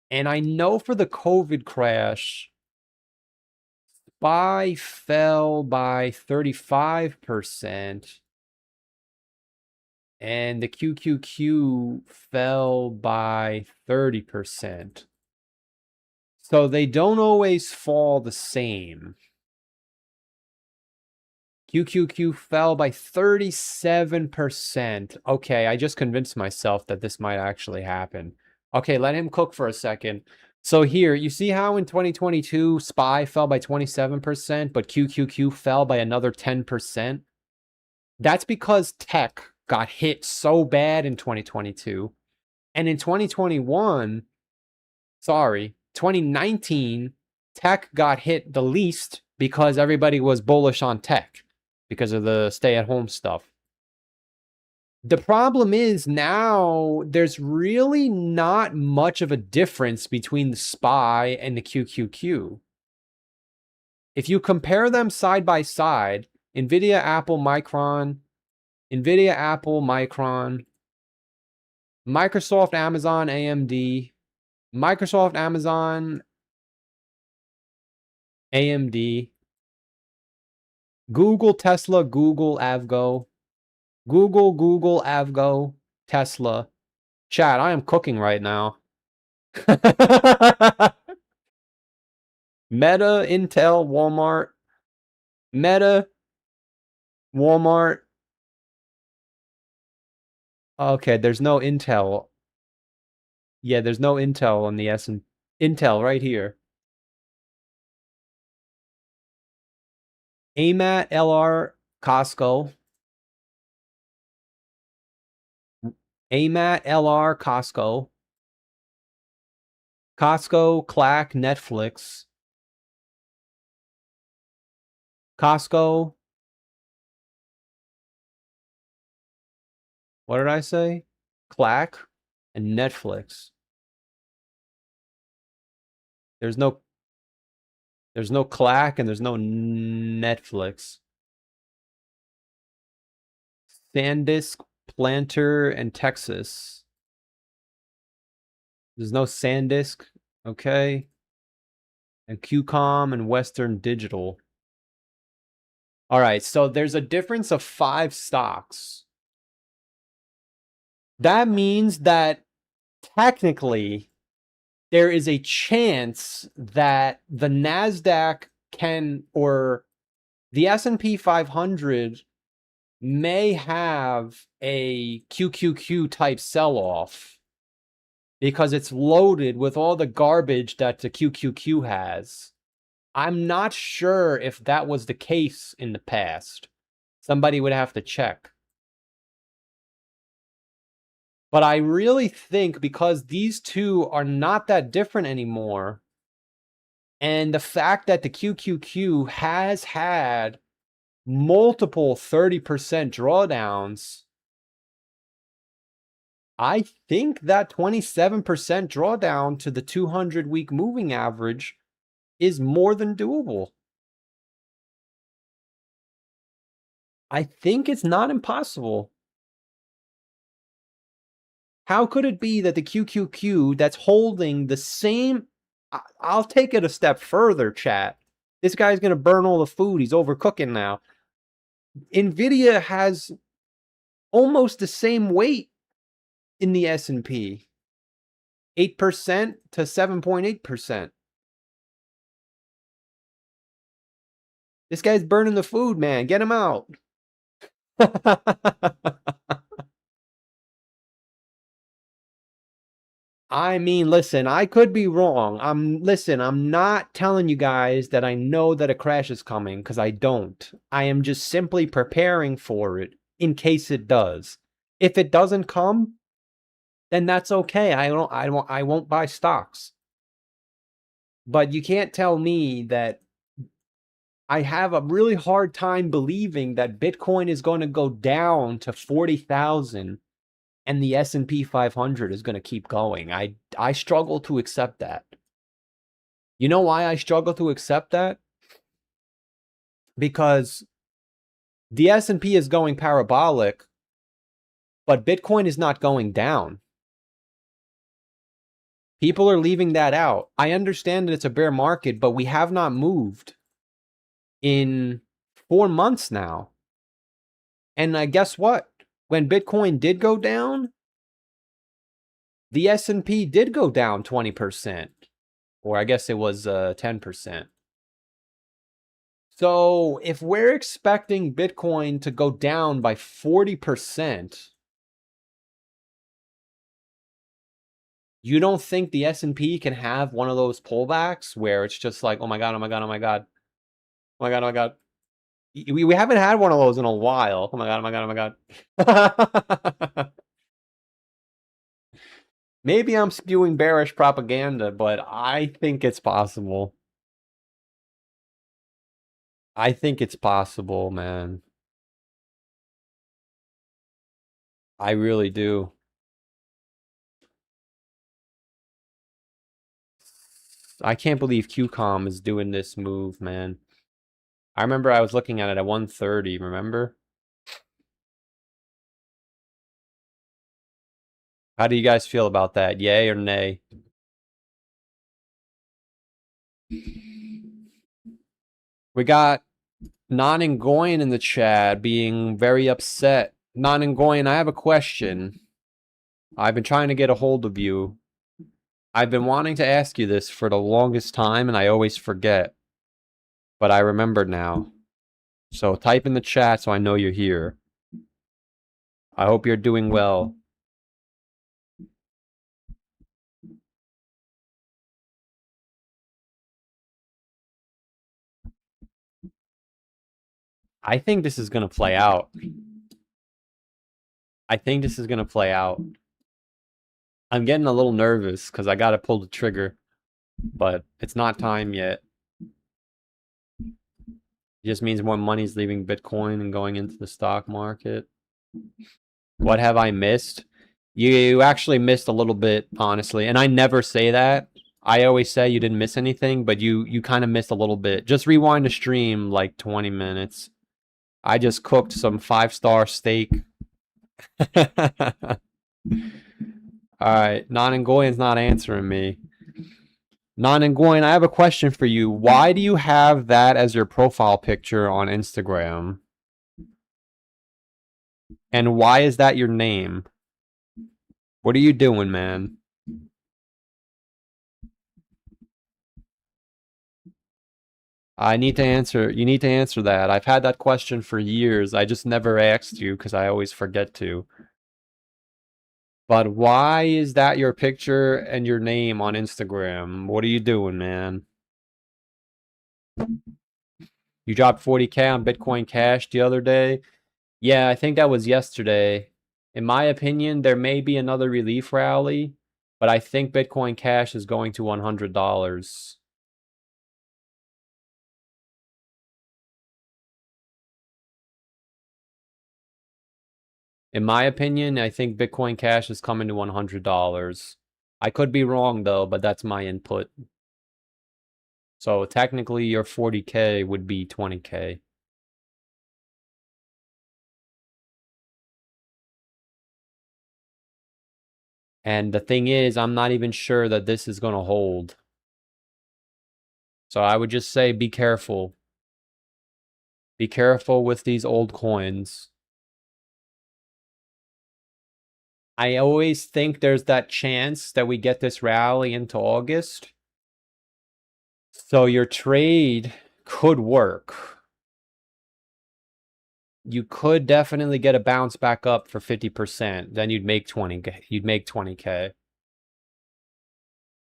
And I know for the COVID crash, SPY fell by 35%. And the QQQ fell by 30%. So they don't always fall the same. QQQ fell by 37%. Okay, I just convinced myself that this might actually happen. Okay, let him cook for a second. So here, you see how in 2022, SPY fell by 27%, but QQQ fell by another 10%? That's because tech got hit so bad in 2022. And in 2021, 2019, tech got hit the least because everybody was bullish on tech because of the stay-at-home stuff. The problem is now there's really not much of a difference between the SPY and the QQQ. If you compare them side by side, NVIDIA, Apple, Micron, Microsoft, Amazon, AMD, Microsoft, Amazon, AMD, Google, Tesla, Google, Avgo, Google, Avgo, Tesla. Chat, I am cooking right now. Meta, Intel, Walmart. Meta, Walmart. Okay, there's no Intel. Yeah, there's no Intel on the S and Intel right here. AMAT, LR, Costco. AMAT, LR, Costco. Costco, Clack, Netflix. Costco. What did I say? Clack and Netflix. There's no Clack and there's no Netflix. SanDisk, Planter, and Texas. There's no SanDisk, okay? And QCOM and Western Digital. All right, so there's a difference of 5 stocks. That means that technically there is a chance that the NASDAQ can, or the S&P 500 may have a QQQ type sell-off because it's loaded with all the garbage that the QQQ has. I'm not sure if that was the case in the past. Somebody would have to check. But I really think because these two are not that different anymore, and the fact that the QQQ has had multiple 30% drawdowns, I think that 27% drawdown to the 200-week moving average is more than doable. I think it's not impossible. How could it be that the QQQ that's holding the same... I'll take it a step further, chat. This guy's going to burn all the food. He's overcooking now. NVIDIA has almost the same weight in the S&P. 8% to 7.8%. This guy's burning the food, man. Get him out. I mean, listen, I could be wrong. I'm not telling you guys that I know that a crash is coming, because I don't. I am just simply preparing for it in case it does. If it doesn't come, then that's okay. I won't buy stocks. But you can't tell me that I have a really hard time believing that Bitcoin is going to go down to 40,000 and the S&P 500 is going to keep going. I struggle to accept that. You know why I struggle to accept that? Because the S&P is going parabolic, but Bitcoin is not going down. People are leaving that out. I understand that it's a bear market, but we have not moved in 4 months now. And guess what? When Bitcoin did go down, the S&P did go down 20%. Or I guess it was 10%. So if we're expecting Bitcoin to go down by 40%, you don't think the S&P can have one of those pullbacks where it's just like, oh my God, oh my God, oh my God. Oh my God, oh my God. We haven't had one of those in a while. Oh my God, oh my God, oh my God. Maybe I'm spewing bearish propaganda, but I think it's possible. I think it's possible, man. I really do. I can't believe QCOM is doing this move, man. I remember I was looking at it at 130, remember? How do you guys feel about that? Yay or nay? We got Non-Ngoyan in the chat being very upset. Non-Ngoyan, I have a question. I've been trying to get a hold of you. I've been wanting to ask you this for the longest time, and I always forget. But I remember now. So type in the chat so I know you're here. I hope you're doing well. I think this is going to play out. I think this is going to play out. I'm getting a little nervous because I got to pull the trigger. But it's not time yet. It just means more money's leaving Bitcoin and going into the stock market. What have I missed? You actually missed a little bit, honestly. And I never say that. I always say you didn't miss anything, but you kind of missed a little bit. Just rewind the stream like 20 minutes. I just cooked some 5-star steak. Alright, Non-Ngoyan's not answering me. Non-Nguyen, I have a question for you. Why do you have that as your profile picture on Instagram? And why is that your name? What are you doing, man? I need to answer. You need to answer that. I've had that question for years. I just never asked you because I always forget to. But why is that your picture and your name on Instagram? What are you doing, man? You dropped 40K on Bitcoin Cash the other day. Yeah, I think that was yesterday. In my opinion, there may be another relief rally, but I think Bitcoin Cash is going to $100. In my opinion, I think Bitcoin Cash is coming to $100. I could be wrong though, but that's my input. So technically your 40K would be 20K. And the thing is, I'm not even sure that this is going to hold. So I would just say be careful. Be careful with these old coins. I always think there's that chance that we get this rally into August. So your trade could work. You could definitely get a bounce back up for 50%. Then you'd make 20K. You'd make 20K.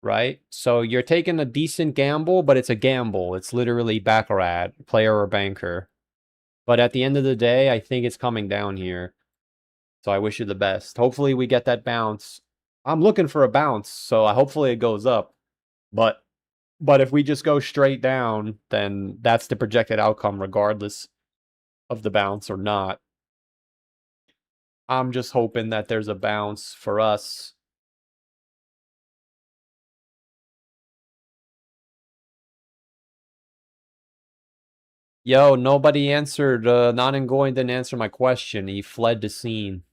Right? So you're taking a decent gamble, but it's a gamble. It's literally baccarat, player or banker. But at the end of the day, I think it's coming down here. So I wish you the best. Hopefully we get that bounce. I'm looking for a bounce, so hopefully it goes up. But if we just go straight down, then that's the projected outcome regardless of the bounce or not. I'm just hoping that there's a bounce for us. Yo, nobody answered. Non-Ngoing didn't answer my question. He fled the scene.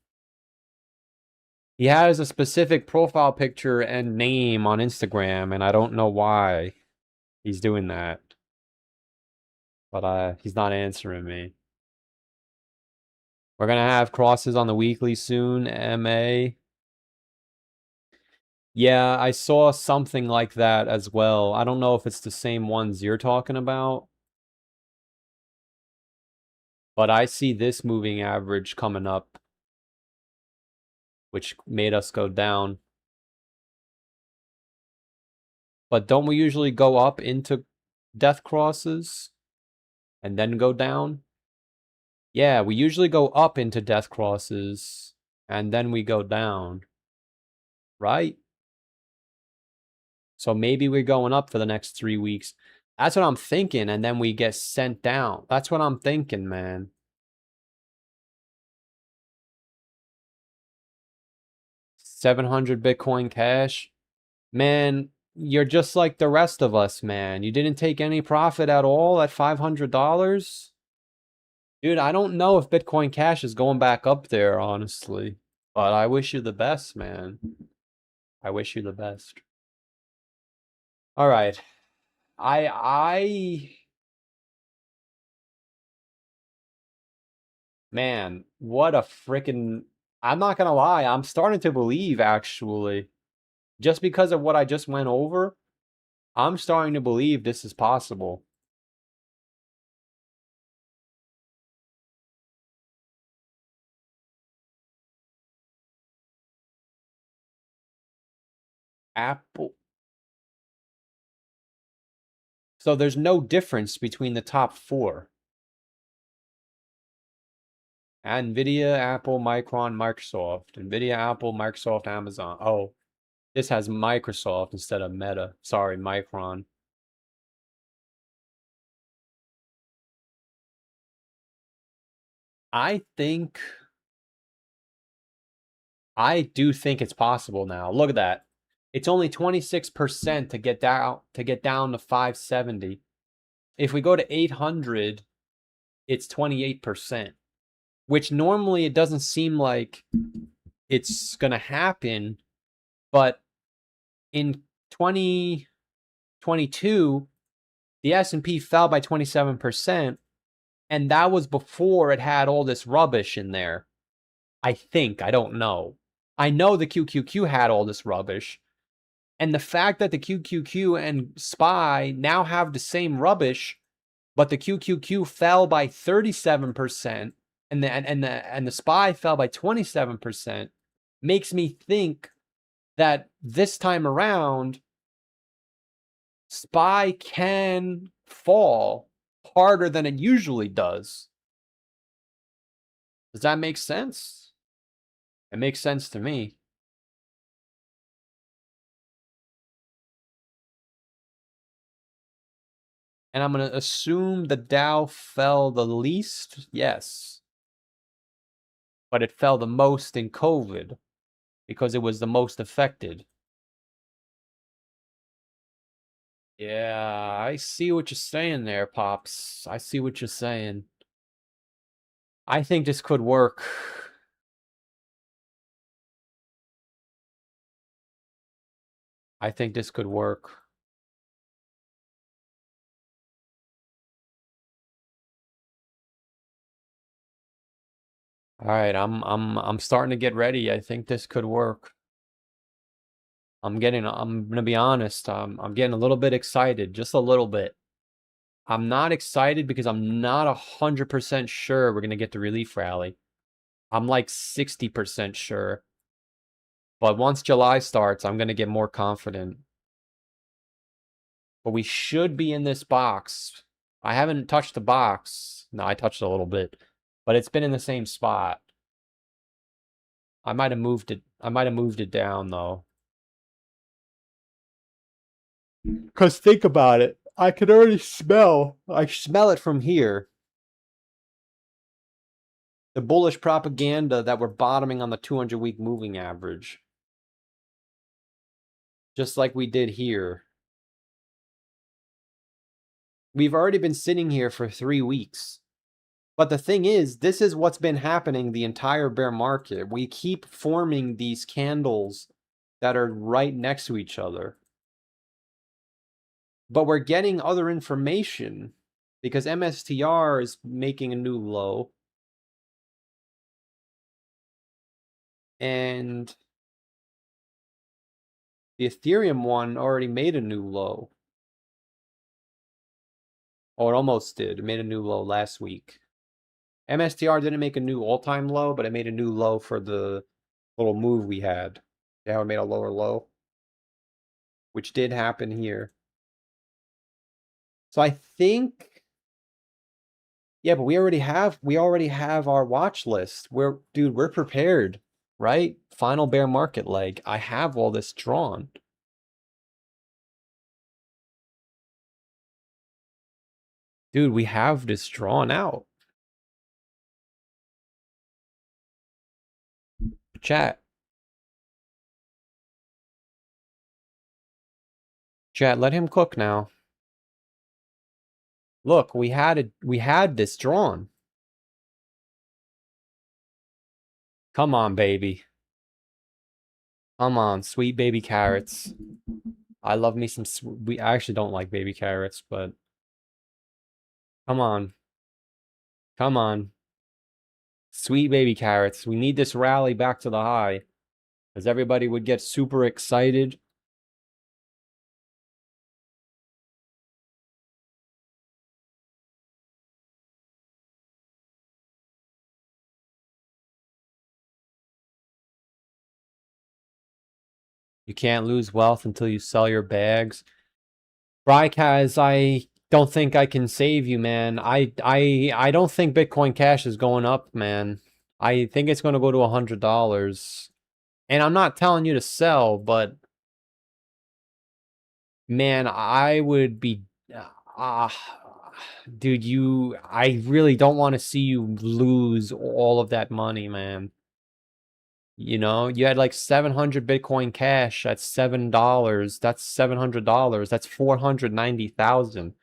He has a specific profile picture and name on Instagram, and I don't know why he's doing that. But he's not answering me. We're gonna have crosses on the weekly soon, MA. Yeah, I saw something like that as well. I don't know if it's the same ones you're talking about, but I see this moving average coming up, which made us go down. But don't we usually go up into death crosses and then go down? Yeah, we usually go up into death crosses and then we go down, right? So maybe we're going up for the next 3 weeks. That's what I'm thinking, and then we get sent down. That's what I'm thinking, man. 700 Bitcoin Cash. Man, you're just like the rest of us, man. You didn't take any profit at all at $500? Dude, I don't know if Bitcoin Cash is going back up there, honestly. But I wish you the best, man. I wish you the best. All right. Man, what a freaking... I'm not gonna lie, I'm starting to believe, actually. Just because of what I just went over, I'm starting to believe this is possible. Apple. So there's no difference between the top four. NVIDIA, Apple, Micron, Microsoft. NVIDIA, Apple, Microsoft, Amazon. Oh, this has Microsoft instead of Meta. Sorry, Micron. I do think it's possible now. Look at that. It's only 26% to get down to 570. If we go to 800, it's 28%, which normally it doesn't seem like it's going to happen, but in 20 22, the S&P fell by 27%, and that was before it had all this rubbish in there. I think, I don't know. I know the QQQ had all this rubbish, and the fact that the QQQ and SPY now have the same rubbish, but the QQQ fell by 37% and the SPY fell by 27% makes me think that this time around SPY can fall harder than it usually does. Does that make sense? It makes sense to me. And I'm going to assume the Dow fell the least. Yes. But it fell the most in COVID because it was the most affected. Yeah, I see what you're saying there, Pops. I see what you're saying. I think this could work. I think this could work. All right, I'm starting to get ready. I think this could work. I'm gonna be honest, I'm getting a little bit excited, just a little bit. I'm not excited because I'm not 100% sure we're gonna get the relief rally. I'm like 60% sure. But once July starts, I'm gonna get more confident. But we should be in this box. I haven't touched the box. No, I touched a little bit, but it's been in the same spot. I might have moved it down though. Because think about it. I can already I smell it from here. The bullish propaganda that we're bottoming on the 200-week moving average. Just like we did here. We've already been sitting here for 3 weeks. But the thing is, this is what's been happening the entire bear market. We keep forming these candles that are right next to each other. But we're getting other information because MSTR is making a new low. And the Ethereum one already made a new low. Oh, it almost did. It made a new low last week. MSTR didn't make a new all-time low, but it made a new low for the little move we had. Yeah, it made a lower low, which did happen here. So I think, yeah, but we already have our watch list. Dude, we're prepared, right? Final bear market leg. I have all this drawn. Dude, we have this drawn out. Chat. Chat, let him cook now. Look, we had this drawn. Come on, baby. Come on, sweet baby carrots. I love me some I actually don't like baby carrots, but come on. Come on. Sweet baby carrots. We need this rally back to the high. Because everybody would get super excited. You can't lose wealth until you sell your bags. Brykaz, I don't think I can save you, man. I don't think Bitcoin Cash is going up, man. I think it's going to go to $100. And I'm not telling you to sell, but man, I would be dude, I really don't want to see you lose all of that money, man. You know, you had like 700 Bitcoin Cash at $7. That's $700. That's 490,000.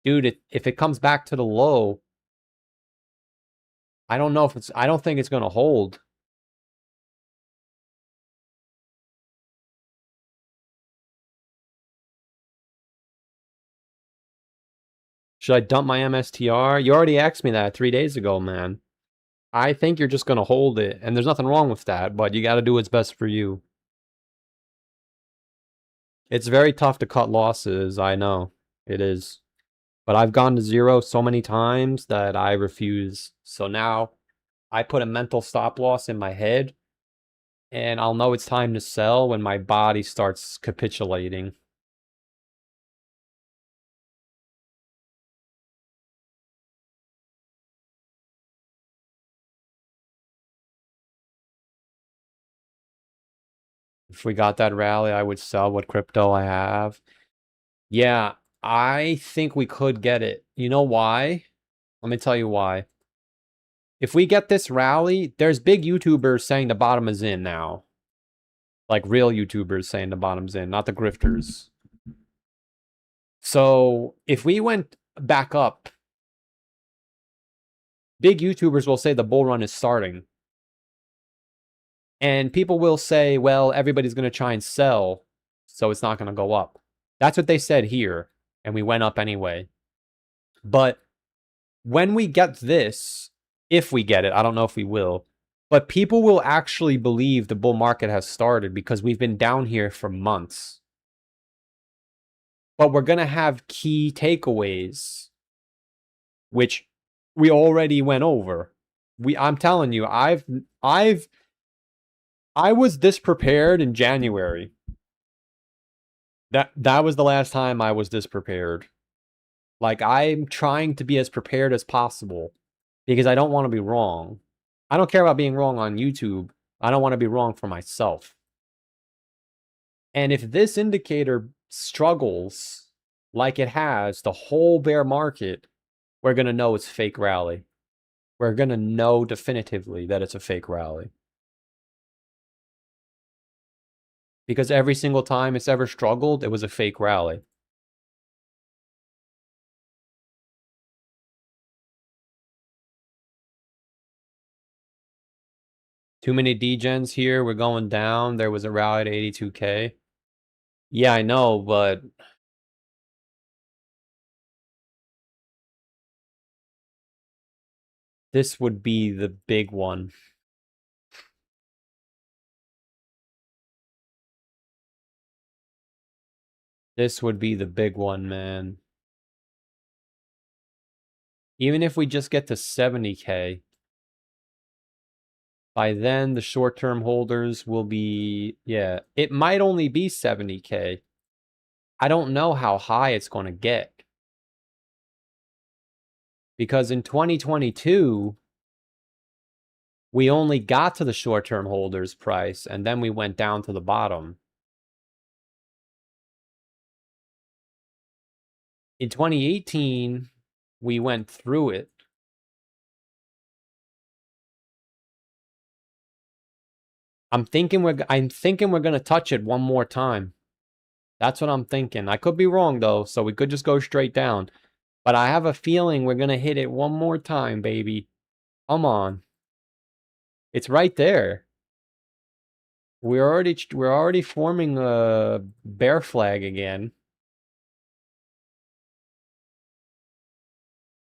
Dude, if it comes back to the low, I don't know if I don't think it's going to hold. Should I dump my MSTR? You already asked me that 3 days ago, man. I think you're just going to hold it, and there's nothing wrong with that, but you got to do what's best for you. It's very tough to cut losses, I know. It is. But I've gone to zero so many times that I refuse. So now I put a mental stop loss in my head, and I'll know it's time to sell when my body starts capitulating. If we got that rally, I would sell what crypto I have. Yeah, I think we could get it. You know why? Let me tell you why. If we get this rally, there's big YouTubers saying the bottom is in now. Like real YouTubers saying the bottom's in, not the grifters. So if we went back up, big YouTubers will say the bull run is starting. And people will say, well, everybody's going to try and sell, so it's not going to go up. That's what they said here, and we went up anyway. But when we get this, if we get it, I don't know if we will, but people will actually believe the bull market has started because we've been down here for months. But we're going to have key takeaways, which we already went over. I'm telling you, I was this prepared in January. That was the last time I was this prepared. Like, I'm trying to be as prepared as possible because I don't want to be wrong. I don't care about being wrong on YouTube. I don't want to be wrong for myself. And if this indicator struggles like it has the whole bear market, we're going to know it's fake rally. We're going to know definitively that it's a fake rally. Because every single time it's ever struggled, it was a fake rally. Too many degens here. We're going down. There was a rally to 82K. Yeah, I know, but this would be the big one. This would be the big one, man. Even if we just get to 70K, by then the short-term holders will be, yeah, it might only be 70K. I don't know how high it's going to get. Because in 2022, we only got to the short-term holders price, and then we went down to the bottom. In 2018, we went through it. I'm thinking we're going to touch it one more time. That's what I'm thinking. I could be wrong though, so we could just go straight down. But I have a feeling we're going to hit it one more time, baby. Come on. It's right there. We're already forming a bear flag again.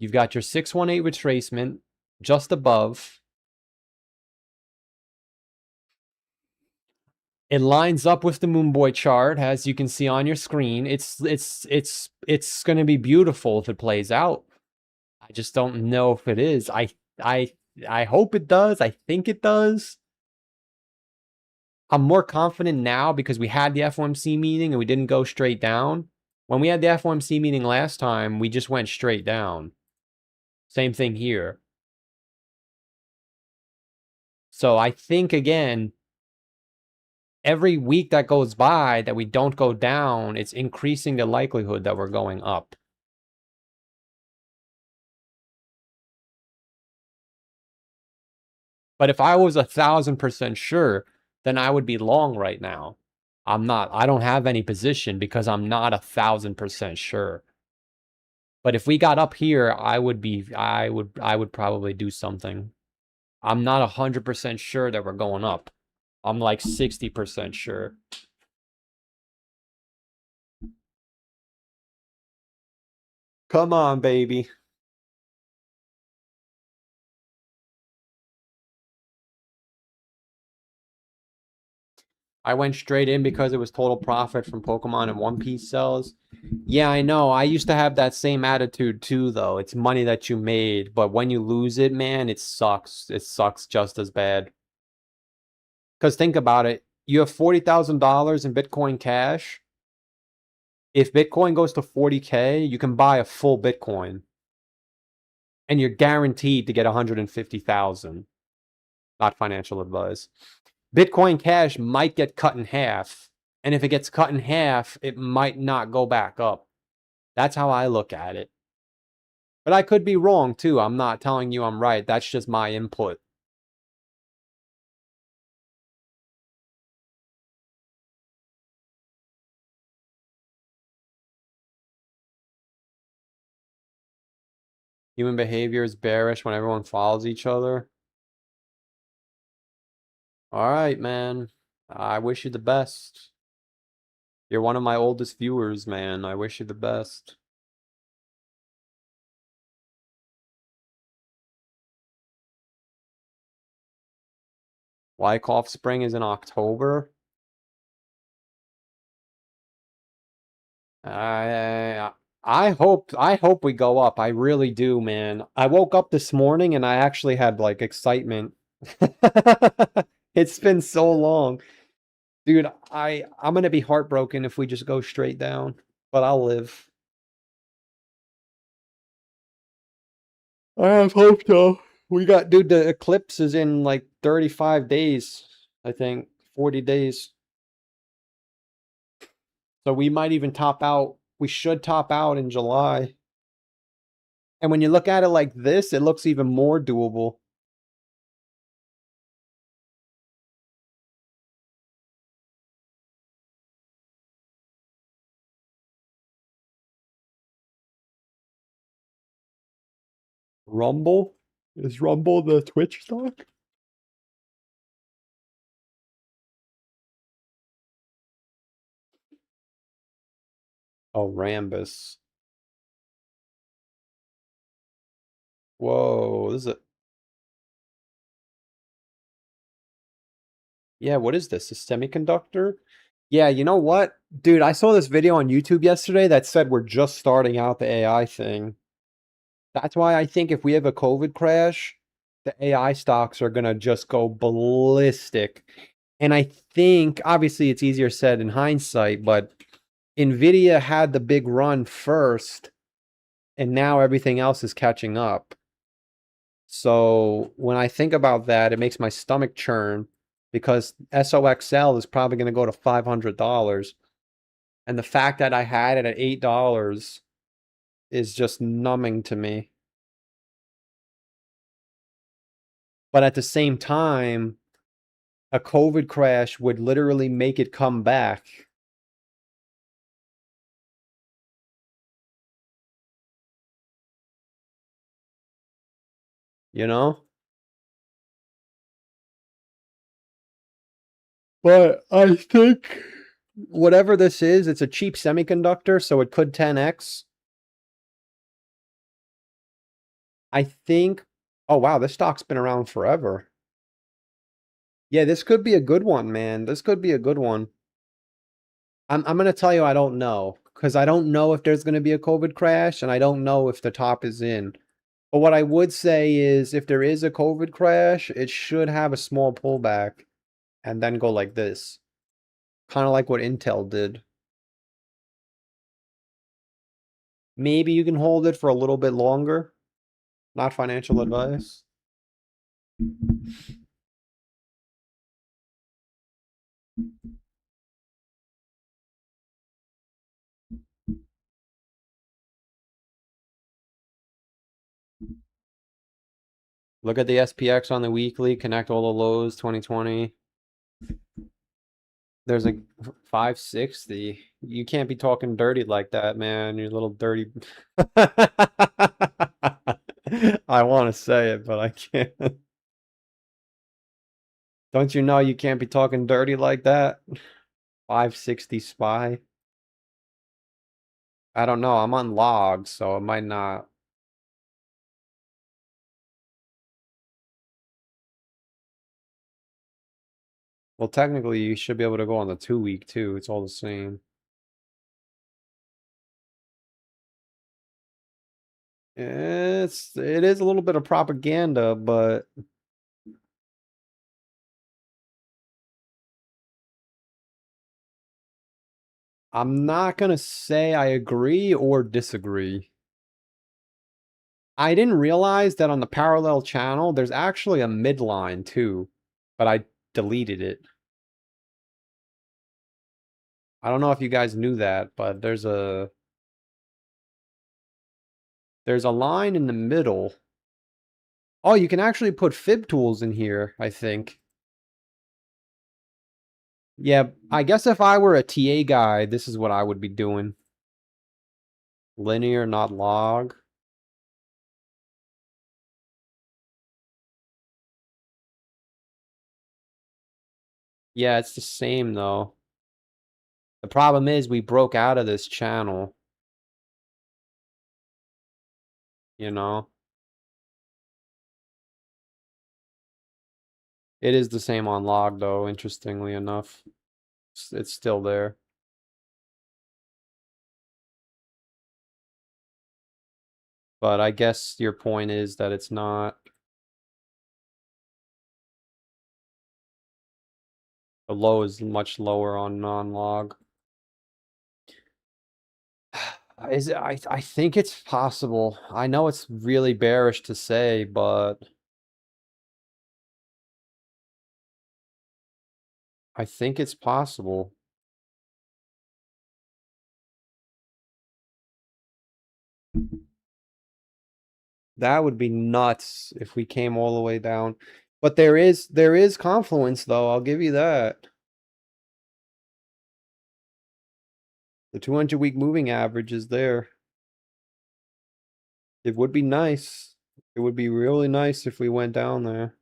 You've got your 618 retracement just above. It lines up with the Moonboy chart, as you can see on your screen. It's going to be beautiful if it plays out. I just don't know if it is. I hope it does. I think it does. I'm more confident now because we had the FOMC meeting and we didn't go straight down. When we had the FOMC meeting last time, we just went straight down. Same thing here. So I think, again, every week that goes by that we don't go down, it's increasing the likelihood that we're going up. But if I was 1,000% sure, then I would be long right now. I'm not. I don't have any position because I'm not 1,000% sure. But if we got up here, I would probably do something. I'm not 100% sure that we're going up. I'm like 60% sure. Come on, baby. I went straight in because it was total profit from Pokemon and One Piece sells. Yeah, I know. I used to have that same attitude too, though. It's money that you made, but when you lose it, man, it sucks. It sucks just as bad. Because think about it. You have $40,000 in Bitcoin Cash. If Bitcoin goes to 40K, you can buy a full Bitcoin and you're guaranteed to get 150,000. Not financial advice. Bitcoin Cash might get cut in half. And if it gets cut in half, it might not go back up. That's how I look at it. But I could be wrong too. I'm not telling you I'm right. That's just my input. Human behavior is bearish when everyone follows each other. All right, man. I wish you the best. You're one of my oldest viewers, man. I wish you the best. Wyckoff Spring is in October. I I hope we go up. I really do, man. I woke up this morning and I actually had like excitement. It's been so long. Dude, I'm gonna be heartbroken if we just go straight down, but I'll live. I have hope though. We got, dude, the eclipse is in like 35 days, I think, 40 days. So we might even top out. We should top out in July. And when you look at it like this, it looks even more doable. Rumble? Is Rumble the Twitch stock? Oh, Rambus. Whoa, this is a, yeah, what is this? A semiconductor? Yeah, you know what? Dude, I saw this video on YouTube yesterday that said we're just starting out the AI thing. That's why I think if we have a COVID crash, the AI stocks are gonna just go ballistic. And I think, obviously, it's easier said in hindsight, but Nvidia had the big run first, and now everything else is catching up. So when I think about that, it makes my stomach churn because SOXL is probably going to go to $500. And the fact that I had it at $8 is just numbing to me. But at the same time, a COVID crash would literally make it come back. You know? But I think whatever this is, it's a cheap semiconductor, so it could 10x. I think, oh wow, this stock's been around forever. Yeah, this could be a good one, man. This could be a good one. I'm gonna tell you I don't know because I don't know if there's gonna be a COVID crash and I don't know if the top is in. But what I would say is if there is a COVID crash, it should have a small pullback and then go like this. Kind of like what Intel did. Maybe you can hold it for a little bit longer. Not financial advice. Look at the SPX on the weekly, connect all the lows 2020. There's a 560. You can't be talking dirty like that, man. You little dirty. I want to say it, but I can't. Don't you know you can't be talking dirty like that? 560 SPY. I don't know. I'm on log, so it might not. Well, technically, you should be able to go on the 2-week too. It's all the same. It is a little bit of propaganda, but I'm not gonna say I agree or disagree. I didn't realize that on the parallel channel, there's actually a midline too, but I deleted it. I don't know if you guys knew that, but there's a line in the middle. Oh, you can actually put fib tools in here, I think. Yeah, I guess if I were a TA guy, this is what I would be doing. Linear, not log. Yeah, it's the same though. The problem is we broke out of this channel, you know? It is the same on log though, interestingly enough. It's still there. But I guess your point is that it's not. The low is much lower on non-log. I think it's possible. I know it's really bearish to say, but I think it's possible. That would be nuts if we came all the way down. But there is confluence though, I'll give you that. The 200-week moving average is there. It would be nice. It would be really nice if we went down there.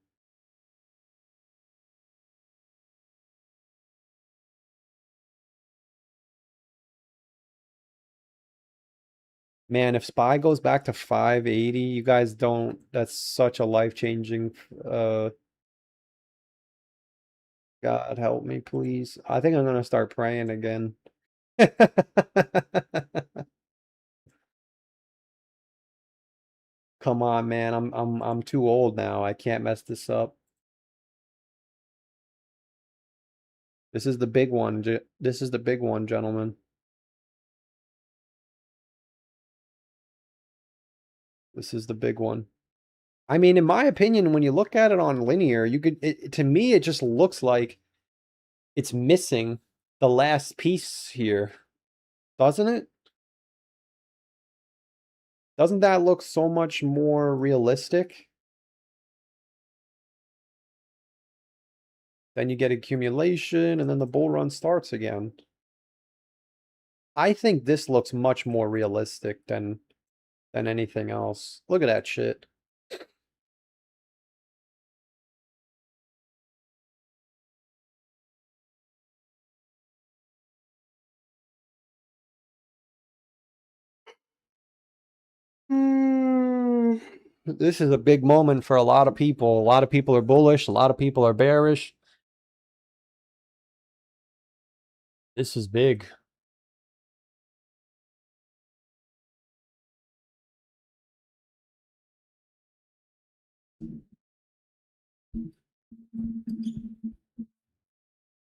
Man, if SPY goes back to 580, you guys don't, that's such a life-changing, God help me, please. I think I'm gonna start praying again. Come on, man. I'm too old now. I can't mess this up. This is the big one. This is the big one, gentlemen. This is the big one. I mean, in my opinion, when you look at it on linear, you could, to me, it just looks like it's missing the last piece here, doesn't it? Doesn't that look so much more realistic? Then you get accumulation, and then the bull run starts again. I think this looks much more realistic than anything else. Look at that shit. This is a big moment for a lot of people. A lot of people are bullish, a lot of people are bearish. This is big.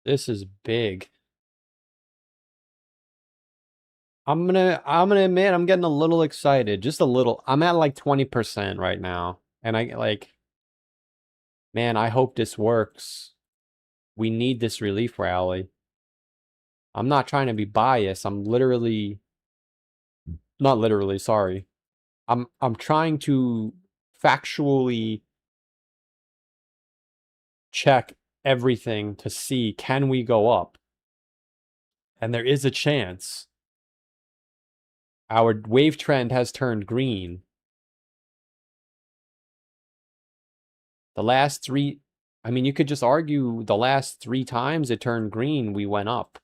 This is big. I'm gonna admit I'm getting a little excited. Just a little. I'm at like 20% right now. And I like, man, I hope this works. We need this relief rally. I'm not trying to be biased. I'm literally, not literally, sorry. I'm trying to factually check everything to see, can we go up? And there is a chance. Our wave trend has turned green. The last three, I mean, you could just argue the last 3 times it turned green, we went up.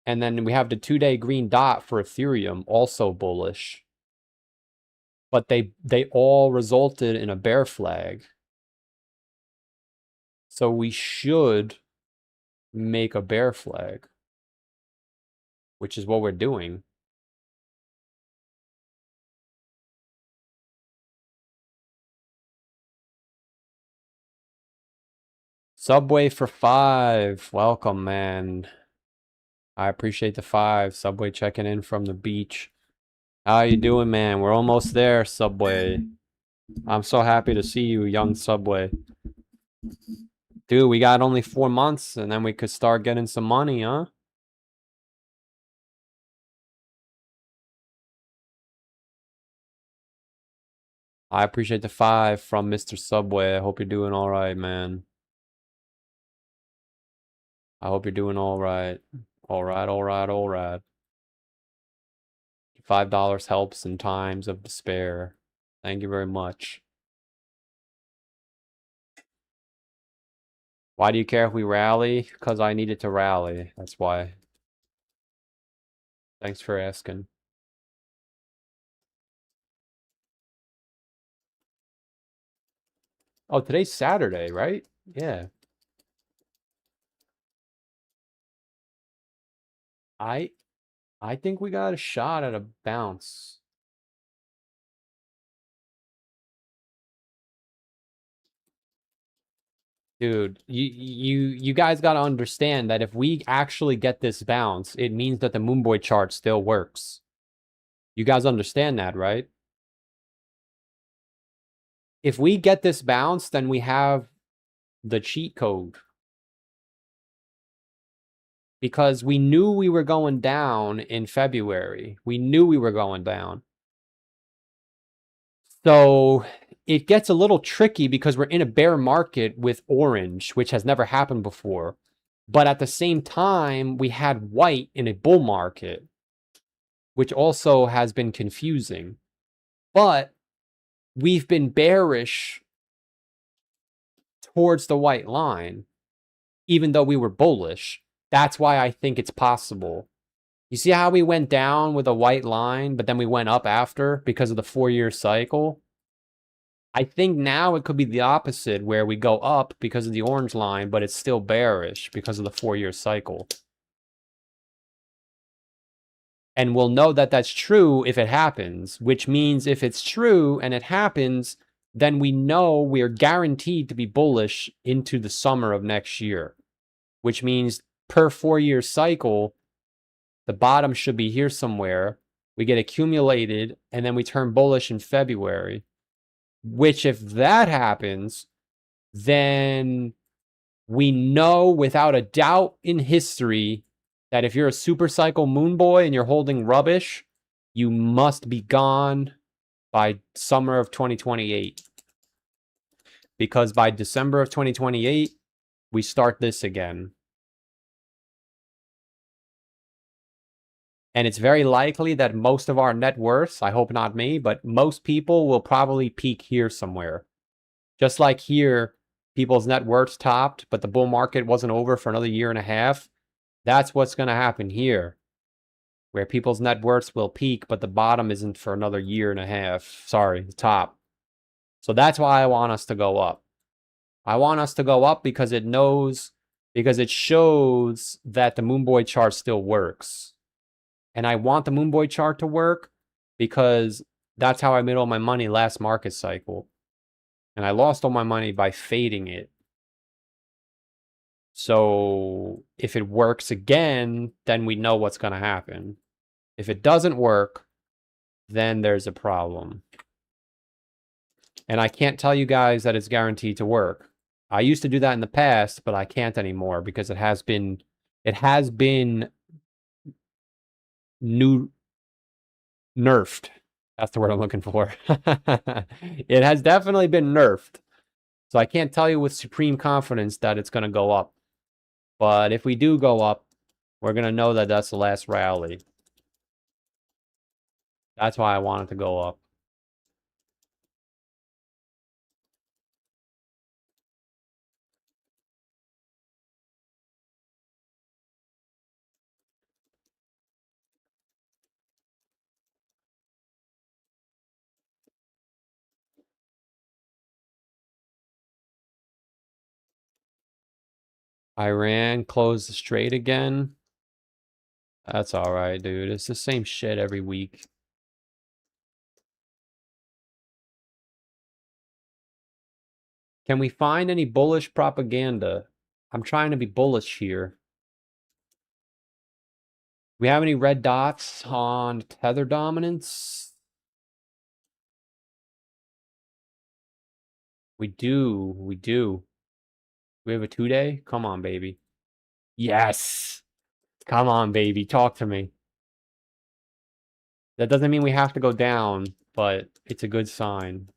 And then we have the 2-day green dot for Ethereum, also bullish. But they all resulted in a bear flag. So we should make a bear flag, which is what we're doing. Subway for 5. Welcome, man. I appreciate the 5. Subway checking in from the beach. How you doing, man? We're almost there, Subway. I'm so happy to see you, young Subway. Dude, we got only 4 months, and then we could start getting some money, huh? I appreciate the 5 from Mr. Subway. I hope you're doing all right, man. I hope you're doing all right. All right, all right, all right. $5 helps in times of despair. Thank you very much. Why do you care if we rally? Because I needed to rally. That's why. Thanks for asking. Oh, today's Saturday, right? Yeah. I I think we got a shot at a bounce. Dude, you guys got to understand that if we actually get this bounce, it means that the Moonboy chart still works. You guys understand that, right? If we get this bounce, then we have the cheat code. Because we knew we were going down in February. We knew we were going down. So it gets a little tricky because we're in a bear market with orange, which has never happened before. But at the same time, we had white in a bull market, which also has been confusing. But we've been bearish towards the white line, even though we were bullish. That's why I think it's possible. You see how we went down with a white line, but then we went up after because of the 4-year cycle? I think now it could be the opposite, where we go up because of the orange line, but it's still bearish because of the 4-year cycle. And we'll know that that's true if it happens, which means if it's true and it happens, then we know we are guaranteed to be bullish into the summer of next year, which means per 4-year cycle, the bottom should be here somewhere. We get accumulated, and then we turn bullish in February, which if that happens, then we know without a doubt in history that if you're a super cycle moon boy and you're holding rubbish, you must be gone by summer of 2028. Because by December of 2028, we start this again. And it's very likely that most of our net worths, I hope not me, but most people will probably peak here somewhere. Just like here, people's net worths topped, but the bull market wasn't over for another year and a half. That's what's going to happen here, where people's net worths will peak, but the bottom isn't for another year and a half. Sorry, the top. So that's why I want us to go up. I want us to go up because it shows that the Moonboy chart still works. And I want the Moonboy chart to work because that's how I made all my money last market cycle. And I lost all my money by fading it. So if it works again, then we know what's going to happen. If it doesn't work, then there's a problem. And I can't tell you guys that it's guaranteed to work. I used to do that in the past, but I can't anymore because it has been nerfed. That's the word I'm looking for. It has definitely been nerfed. So I can't tell you with supreme confidence that it's going to go up. But if we do go up, we're going to know that that's the last rally. That's why I want it to go up. Iran closed the strait again. That's all right, dude. It's the same shit every week. Can we find any bullish propaganda? I'm trying to be bullish here. We have any red dots on tether dominance? We do. We do. We have a 2-day? Come on, baby. Yes. Come on, baby. Talk to me. That doesn't mean we have to go down, but it's a good sign.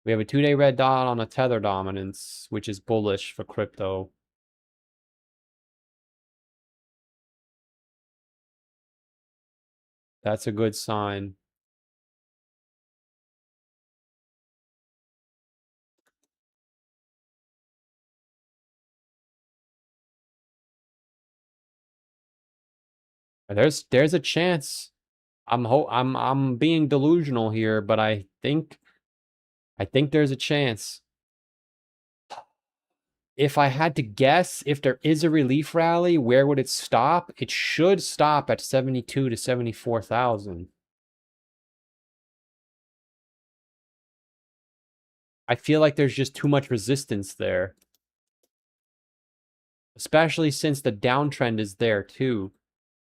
We have a 2-day red dot on a tether dominance, which is bullish for crypto. That's a good sign. There's a chance. I'm being delusional here, but I think there's a chance. If I had to guess, if there is a relief rally, where would it stop? It should stop at 72 to 74,000. I feel like there's just too much resistance there. Especially since the downtrend is there too.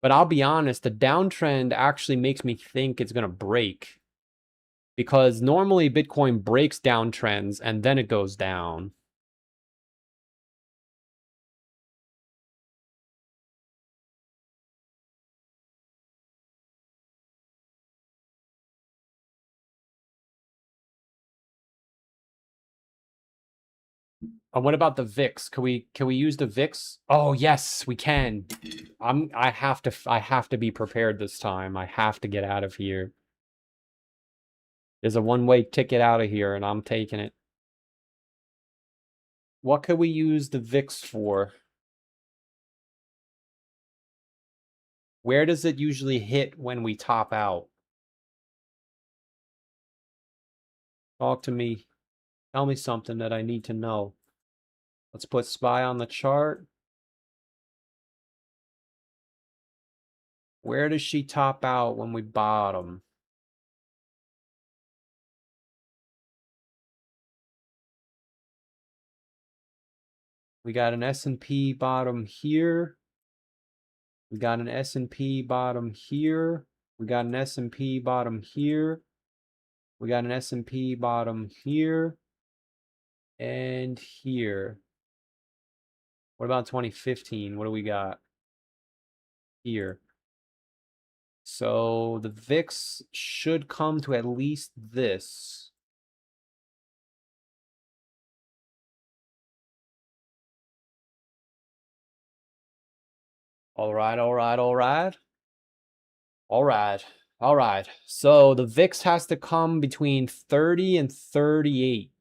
But I'll be honest, the downtrend actually makes me think it's going to break. Because normally Bitcoin breaks downtrends and then it goes down. What about the VIX? Can we use the VIX? Oh yes, we can. I have to be prepared this time. I have to get out of here. There's a one-way ticket out of here and I'm taking it. What could we use the VIX for? Where does it usually hit when we top out? Talk to me. Tell me something that I need to know. Let's put SPY on the chart. Where does she top out when we bottom? We got an S&P bottom here. We got an S&P bottom here. We got an S&P bottom here. We got an S&P bottom here. And here. What about 2015? What do we got here? So the VIX should come to at least this. All right, all right, all right. All right, all right. So the VIX has to come between 30 and 38.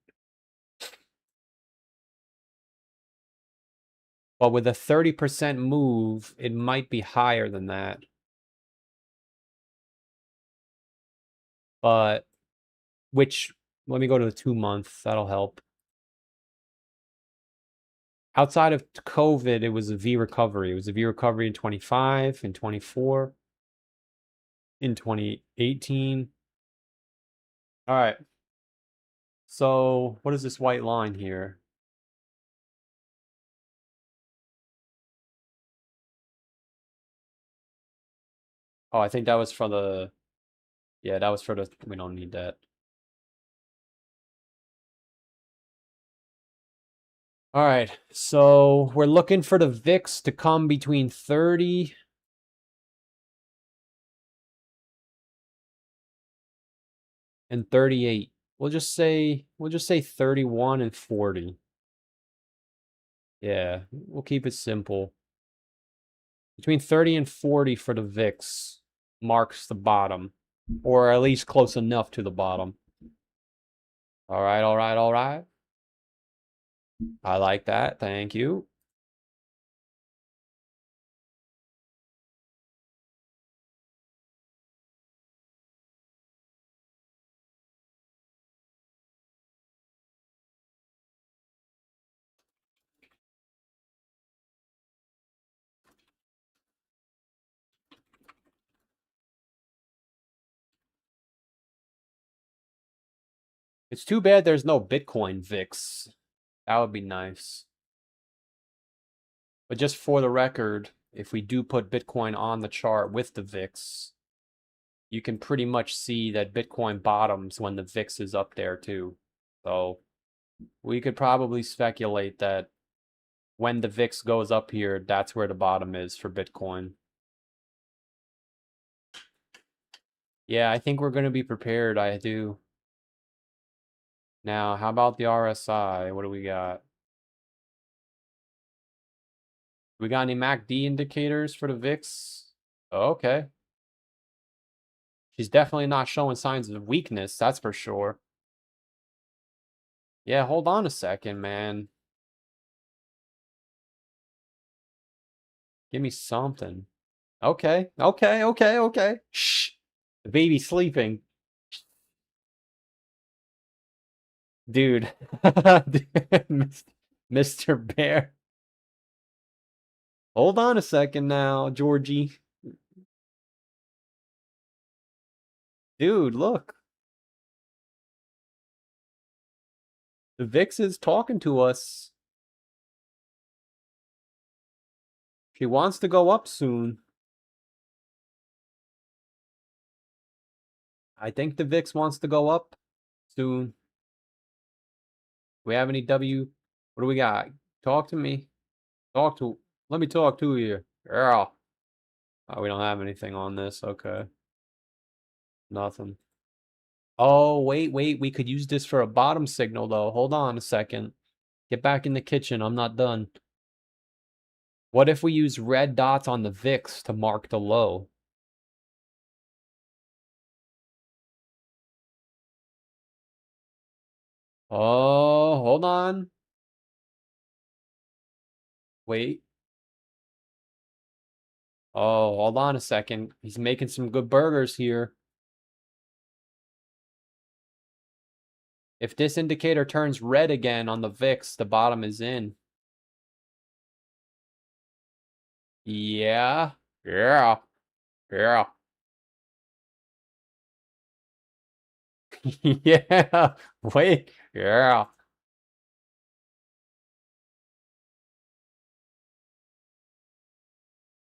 But with a 30% move, it might be higher than that. But which, let me go to the 2-month. That'll help. Outside of COVID, it was a V recovery. It was a V recovery in 25, in 24, in 2018. All right. So what is this white line here? Oh, I think that was for the, yeah, that was for the, we don't need that. All right, so we're looking for the VIX to come between 30 and 38. We'll just say 31 and 40. Yeah, we'll keep it simple. Between 30 and 40 for the VIX marks the bottom, or at least close enough to the bottom. All right, all right, all right. I like that. Thank you. It's too bad there's no Bitcoin VIX. That would be nice. But just for the record, if we do put Bitcoin on the chart with the VIX, you can pretty much see that Bitcoin bottoms when the VIX is up there too. So we could probably speculate that when the VIX goes up here, that's where the bottom is for Bitcoin. Yeah, I think we're going to be prepared. I do. Now, how about the RSI? What do we got? We got any MACD indicators for the VIX? Oh, okay. She's definitely not showing signs of weakness, that's for sure. Yeah, hold on a second, man. Give me something. Okay, okay. Shh. The baby's sleeping. Dude. Mr. Bear. Hold on a second now, Georgie. Dude, look. The VIX is talking to us. She wants to go up soon. I think the VIX wants to go up soon. We have any W? What do we got? Talk to me. Let me talk to you. Girl. Oh, we don't have anything on this. Okay. Nothing. Oh, wait. We could use this for a bottom signal, though. Hold on a second. Get back in the kitchen. I'm not done. What if we use red dots on the VIX to mark the low? Oh, hold on. Wait. Oh, hold on a second. He's making some good burgers here. If this indicator turns red again on the VIX, the bottom is in. Yeah. Yeah. Yeah. Yeah. Wait. Yeah.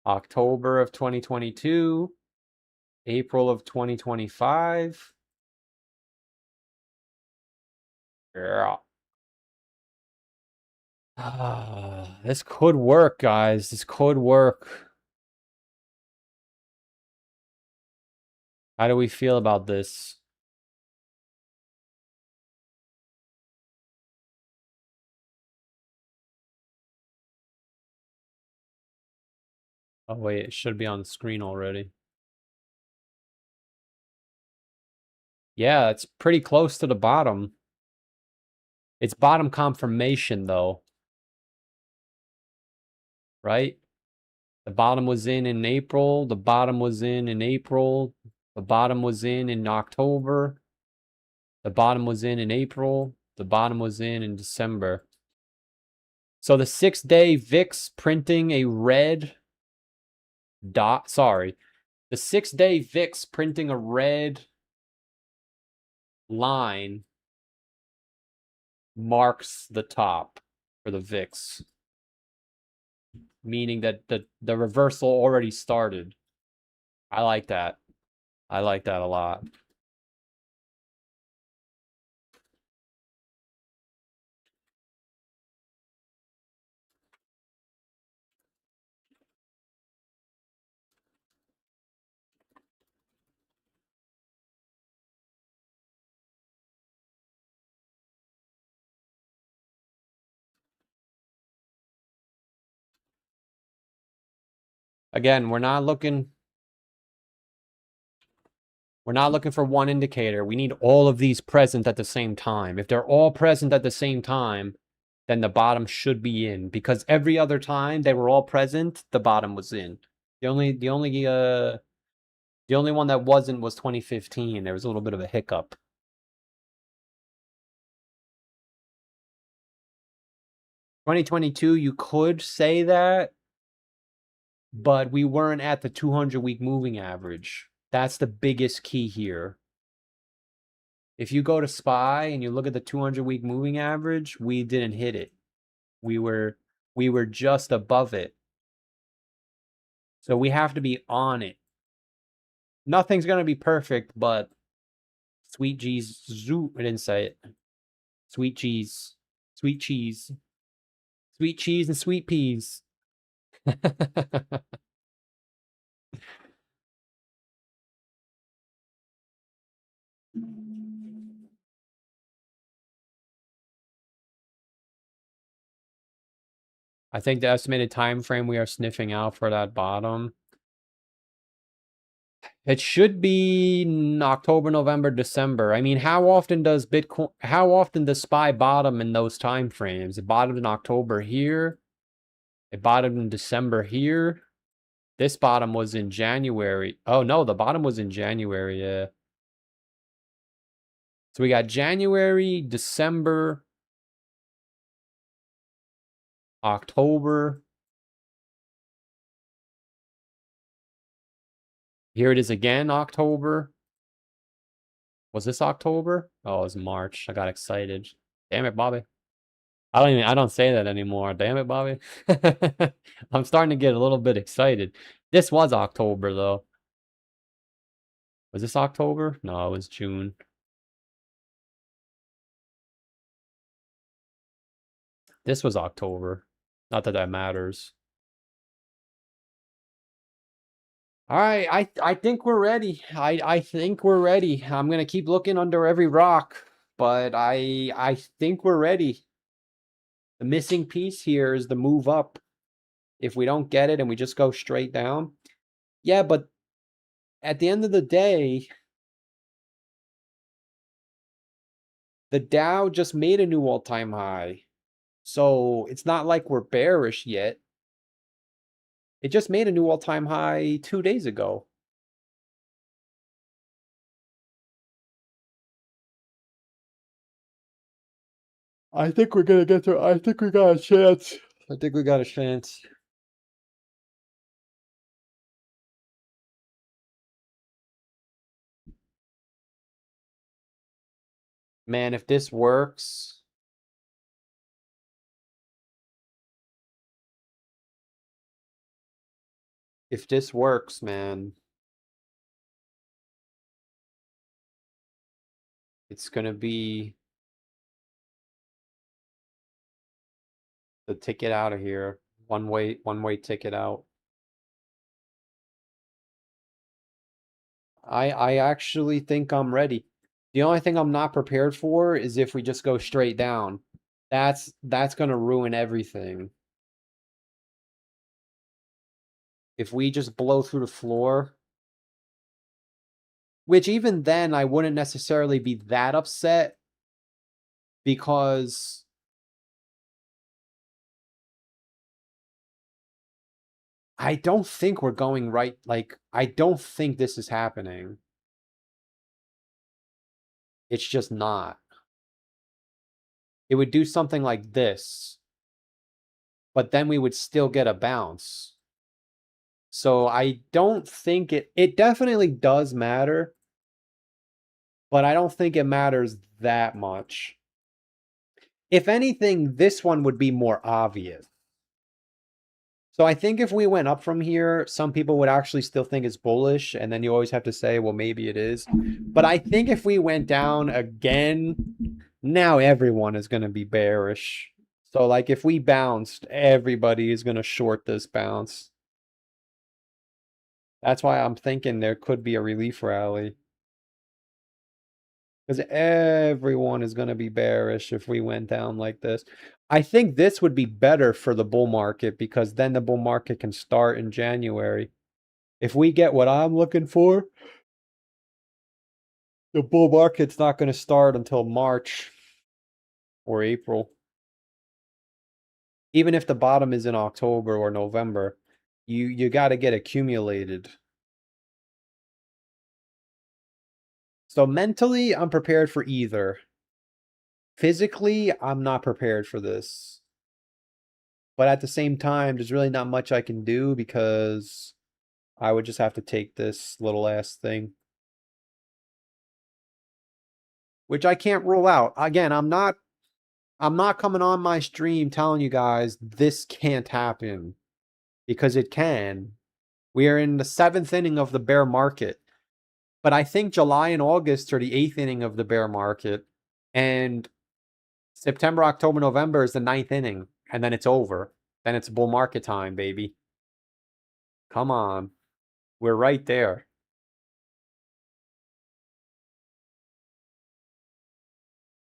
October of 2022. April of 2025. Yeah. This could work, guys. This could work. How do we feel about this? Oh, wait, it should be on the screen already. Yeah, it's pretty close to the bottom. It's bottom confirmation, though. Right? The bottom was in April. The bottom was in April. The bottom was in October. The bottom was in April. The bottom was in December. So the 6-day VIX printing a red dot. Sorry. The 6-day VIX printing a red line marks the top for the VIX, meaning that the reversal already started. I like that. I like that a lot. Again, we're not looking for one indicator. We need all of these present at the same time. If they're all present at the same time, then the bottom should be in, because every other time they were all present, the bottom was in. The only one that wasn't was 2015. There was a little bit of a hiccup. 2022, you could say that, but we weren't at the 200-week moving average. That's the biggest key here. If you go to SPY and you look at the 200-week moving average, we didn't hit it. We were just above it. So we have to be on it. Nothing's going to be perfect, but sweet cheese. I didn't say it. Sweet cheese. Sweet cheese. Sweet cheese and sweet peas. I think the estimated time frame we are sniffing out for that bottom, it should be October, November, December. I mean, how often does SPY bottom in those time frames? It bottomed in October here. It bottomed in December here. This bottom was in January. Oh no, the bottom was in January, yeah. So we got January, December, October. Here it is again, October. Was this October? Oh, it was March. I got excited. Damn it, Bobby. I don't say that anymore. Damn it, Bobby. I'm starting to get a little bit excited. This was October though. Was this October? No, it was June. This was October. Not that that matters. All right, I think we're ready. I think we're ready. I'm gonna keep looking under every rock, but I think we're ready. The missing piece here is the move up. If we don't get it and we just go straight down, yeah, but at the end of the day, the Dow just made a new all-time high. So it's not like we're bearish yet. It just made a new all-time high 2 days ago. I think we're gonna get through. I think we got a chance. I think we got a chance. Man, if this works, man, it's gonna be the ticket out of here. One way ticket out. I actually think I'm ready. The only thing I'm not prepared for is if we just go straight down. That's gonna ruin everything. If we just blow through the floor, which even then I wouldn't necessarily be that upset because I don't think we're going right. Like, I don't think this is happening. It's just not. It would do something like this, but then we would still get a bounce. So I don't think it definitely does matter, but I don't think it matters that much. If anything, this one would be more obvious. So I think if we went up from here, some people would actually still think it's bullish, and then you always have to say, well, maybe it is. But I think if we went down again, now everyone is going to be bearish. So like if we bounced, everybody is going to short this bounce. That's why I'm thinking there could be a relief rally. Because everyone is going to be bearish if we went down like this. I think this would be better for the bull market because then the bull market can start in January. If we get what I'm looking for, the bull market's not going to start until March or April. Even if the bottom is in October or November, you got to get accumulated. So mentally, I'm prepared for either. Physically, I'm not prepared for this. But at the same time, there's really not much I can do because I would just have to take this little ass thing. which I can't rule out. Again, I'm not coming on my stream telling you guys this can't happen, because it can. We are in the 7th inning of the bear market. But I think July and August are the 8th inning of the bear market. And September, October, November is the 9th inning. And then it's over. Then it's bull market time, baby. Come on. We're right there.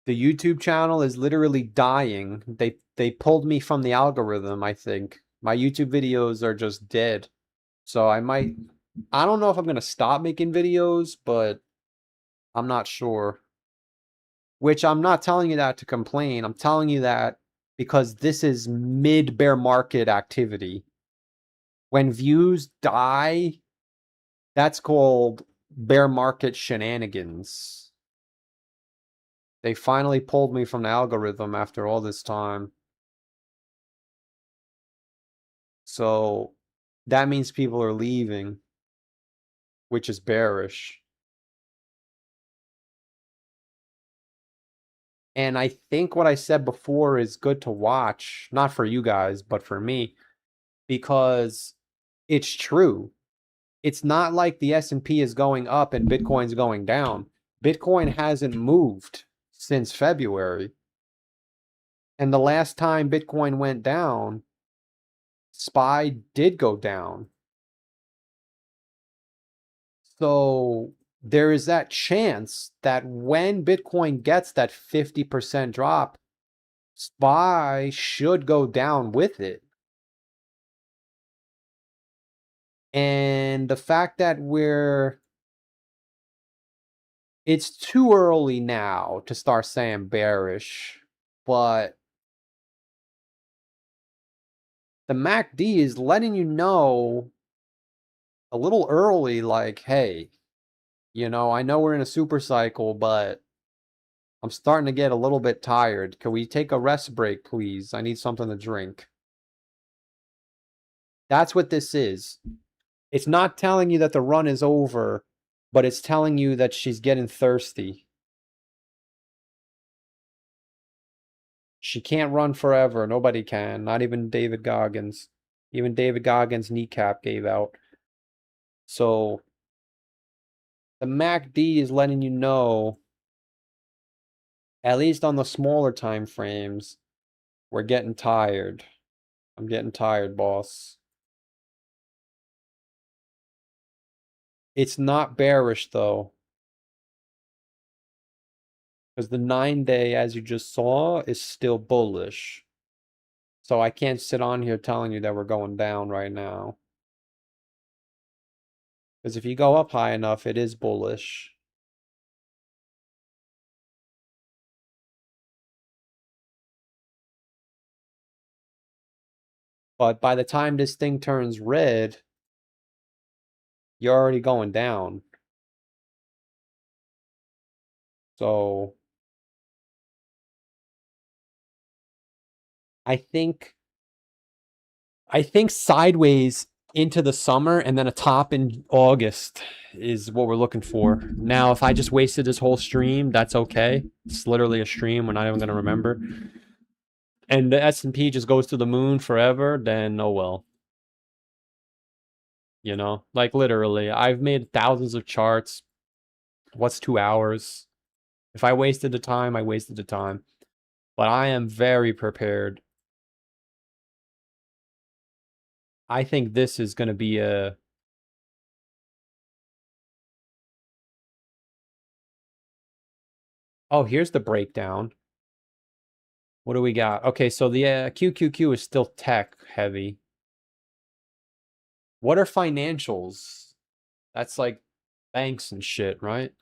The YouTube channel is literally dying. They pulled me from the algorithm, I think. My YouTube videos are just dead. So I don't know if I'm going to stop making videos, but I'm not sure. Which I'm not telling you that to complain. I'm telling you that because this is mid-bear market activity. When views die, that's called bear market shenanigans. They finally pulled me from the algorithm after all this time. So that means people are leaving, which is bearish. And I think what I said before is good to watch, not for you guys, but for me, because it's true. It's not like the S&P is going up and Bitcoin's going down. Bitcoin hasn't moved since February. And the last time Bitcoin went down, SPY did go down. So there is that chance that when Bitcoin gets that 50% drop, SPY should go down with it. And the fact that it's too early now to start saying bearish, but the MACD is letting you know a little early, like, hey, I know we're in a super cycle, but I'm starting to get a little bit tired. Can we take a rest break, please? I need something to drink. That's what this is. It's not telling you that the run is over, but it's telling you that she's getting thirsty. She can't run forever. Nobody can. Not even David Goggins. Even David Goggins' kneecap gave out. So the MACD is letting you know, at least on the smaller time frames, we're getting tired. I'm getting tired, boss. It's not bearish, though. Because the 9-day, as you just saw, is still bullish. So I can't sit on here telling you that we're going down right now. Because if you go up high enough, it is bullish. But by the time this thing turns red, you're already going down. So I think sideways into the summer and then a top in August is what we're looking for. Now, if I just wasted this whole stream, that's okay. It's literally a stream. We're not even going to remember. And the S&P just goes to the moon forever, then oh well. Like literally, I've made thousands of charts. What's 2 hours? If I wasted the time, I wasted the time. But I am very prepared. I think this is going to be a... Oh, here's the breakdown. What do we got? Okay, so the QQQ is still tech heavy. What are financials? That's like banks and shit, right?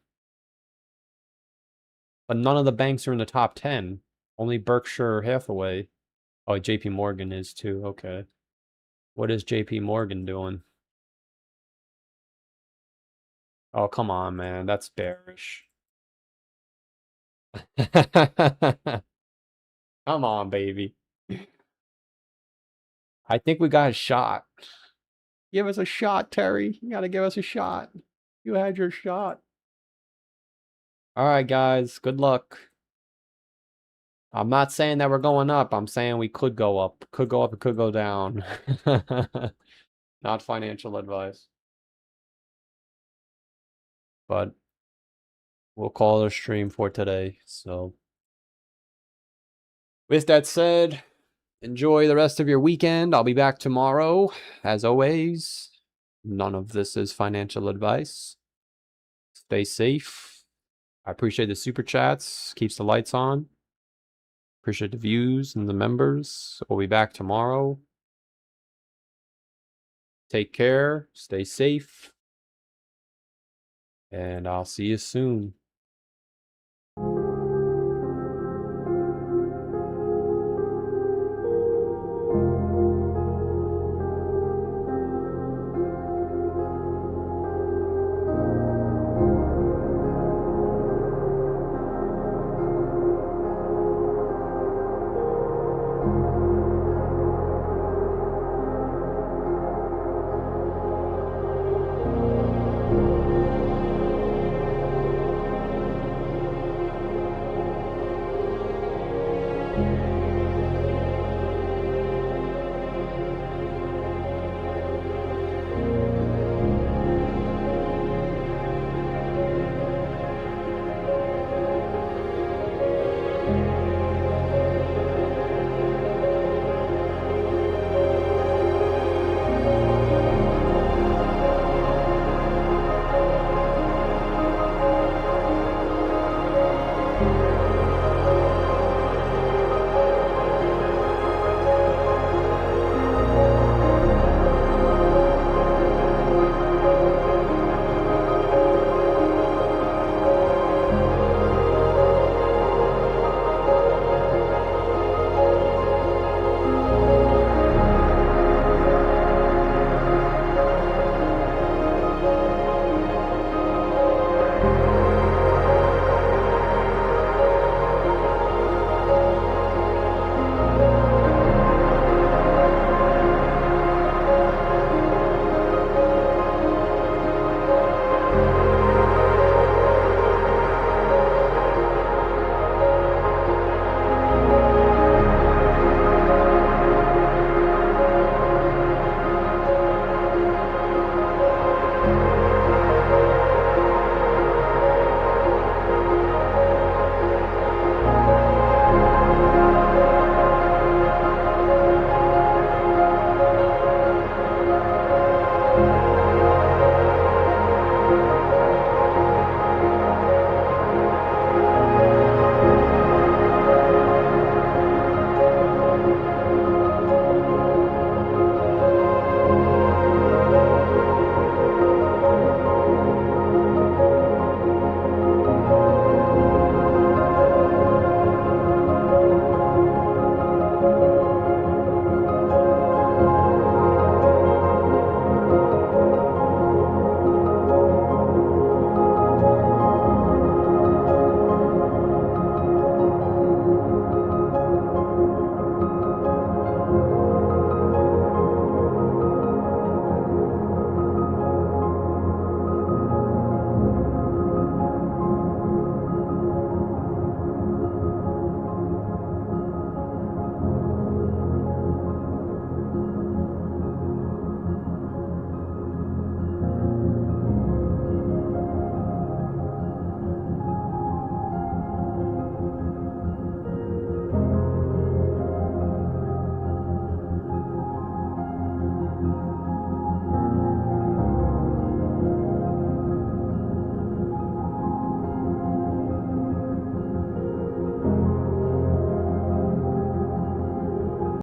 But none of the banks are in the top 10. Only Berkshire Hathaway. Oh, JP Morgan is too. Okay. What is JP Morgan doing? Oh, come on, man. That's bearish. Come on, baby. I think we got a shot. Give us a shot, Terry. You gotta give us a shot. You had your shot. All right, guys. Good luck. I'm not saying that we're going up. I'm saying we could go up. Could go up, it could go down. Not financial advice. But we'll call it a stream for today. So with that said, enjoy the rest of your weekend. I'll be back tomorrow. As always, none of this is financial advice. Stay safe. I appreciate the super chats. Keeps the lights on. Appreciate the views and the members. We'll be back tomorrow. Take care. Stay safe. And I'll see you soon.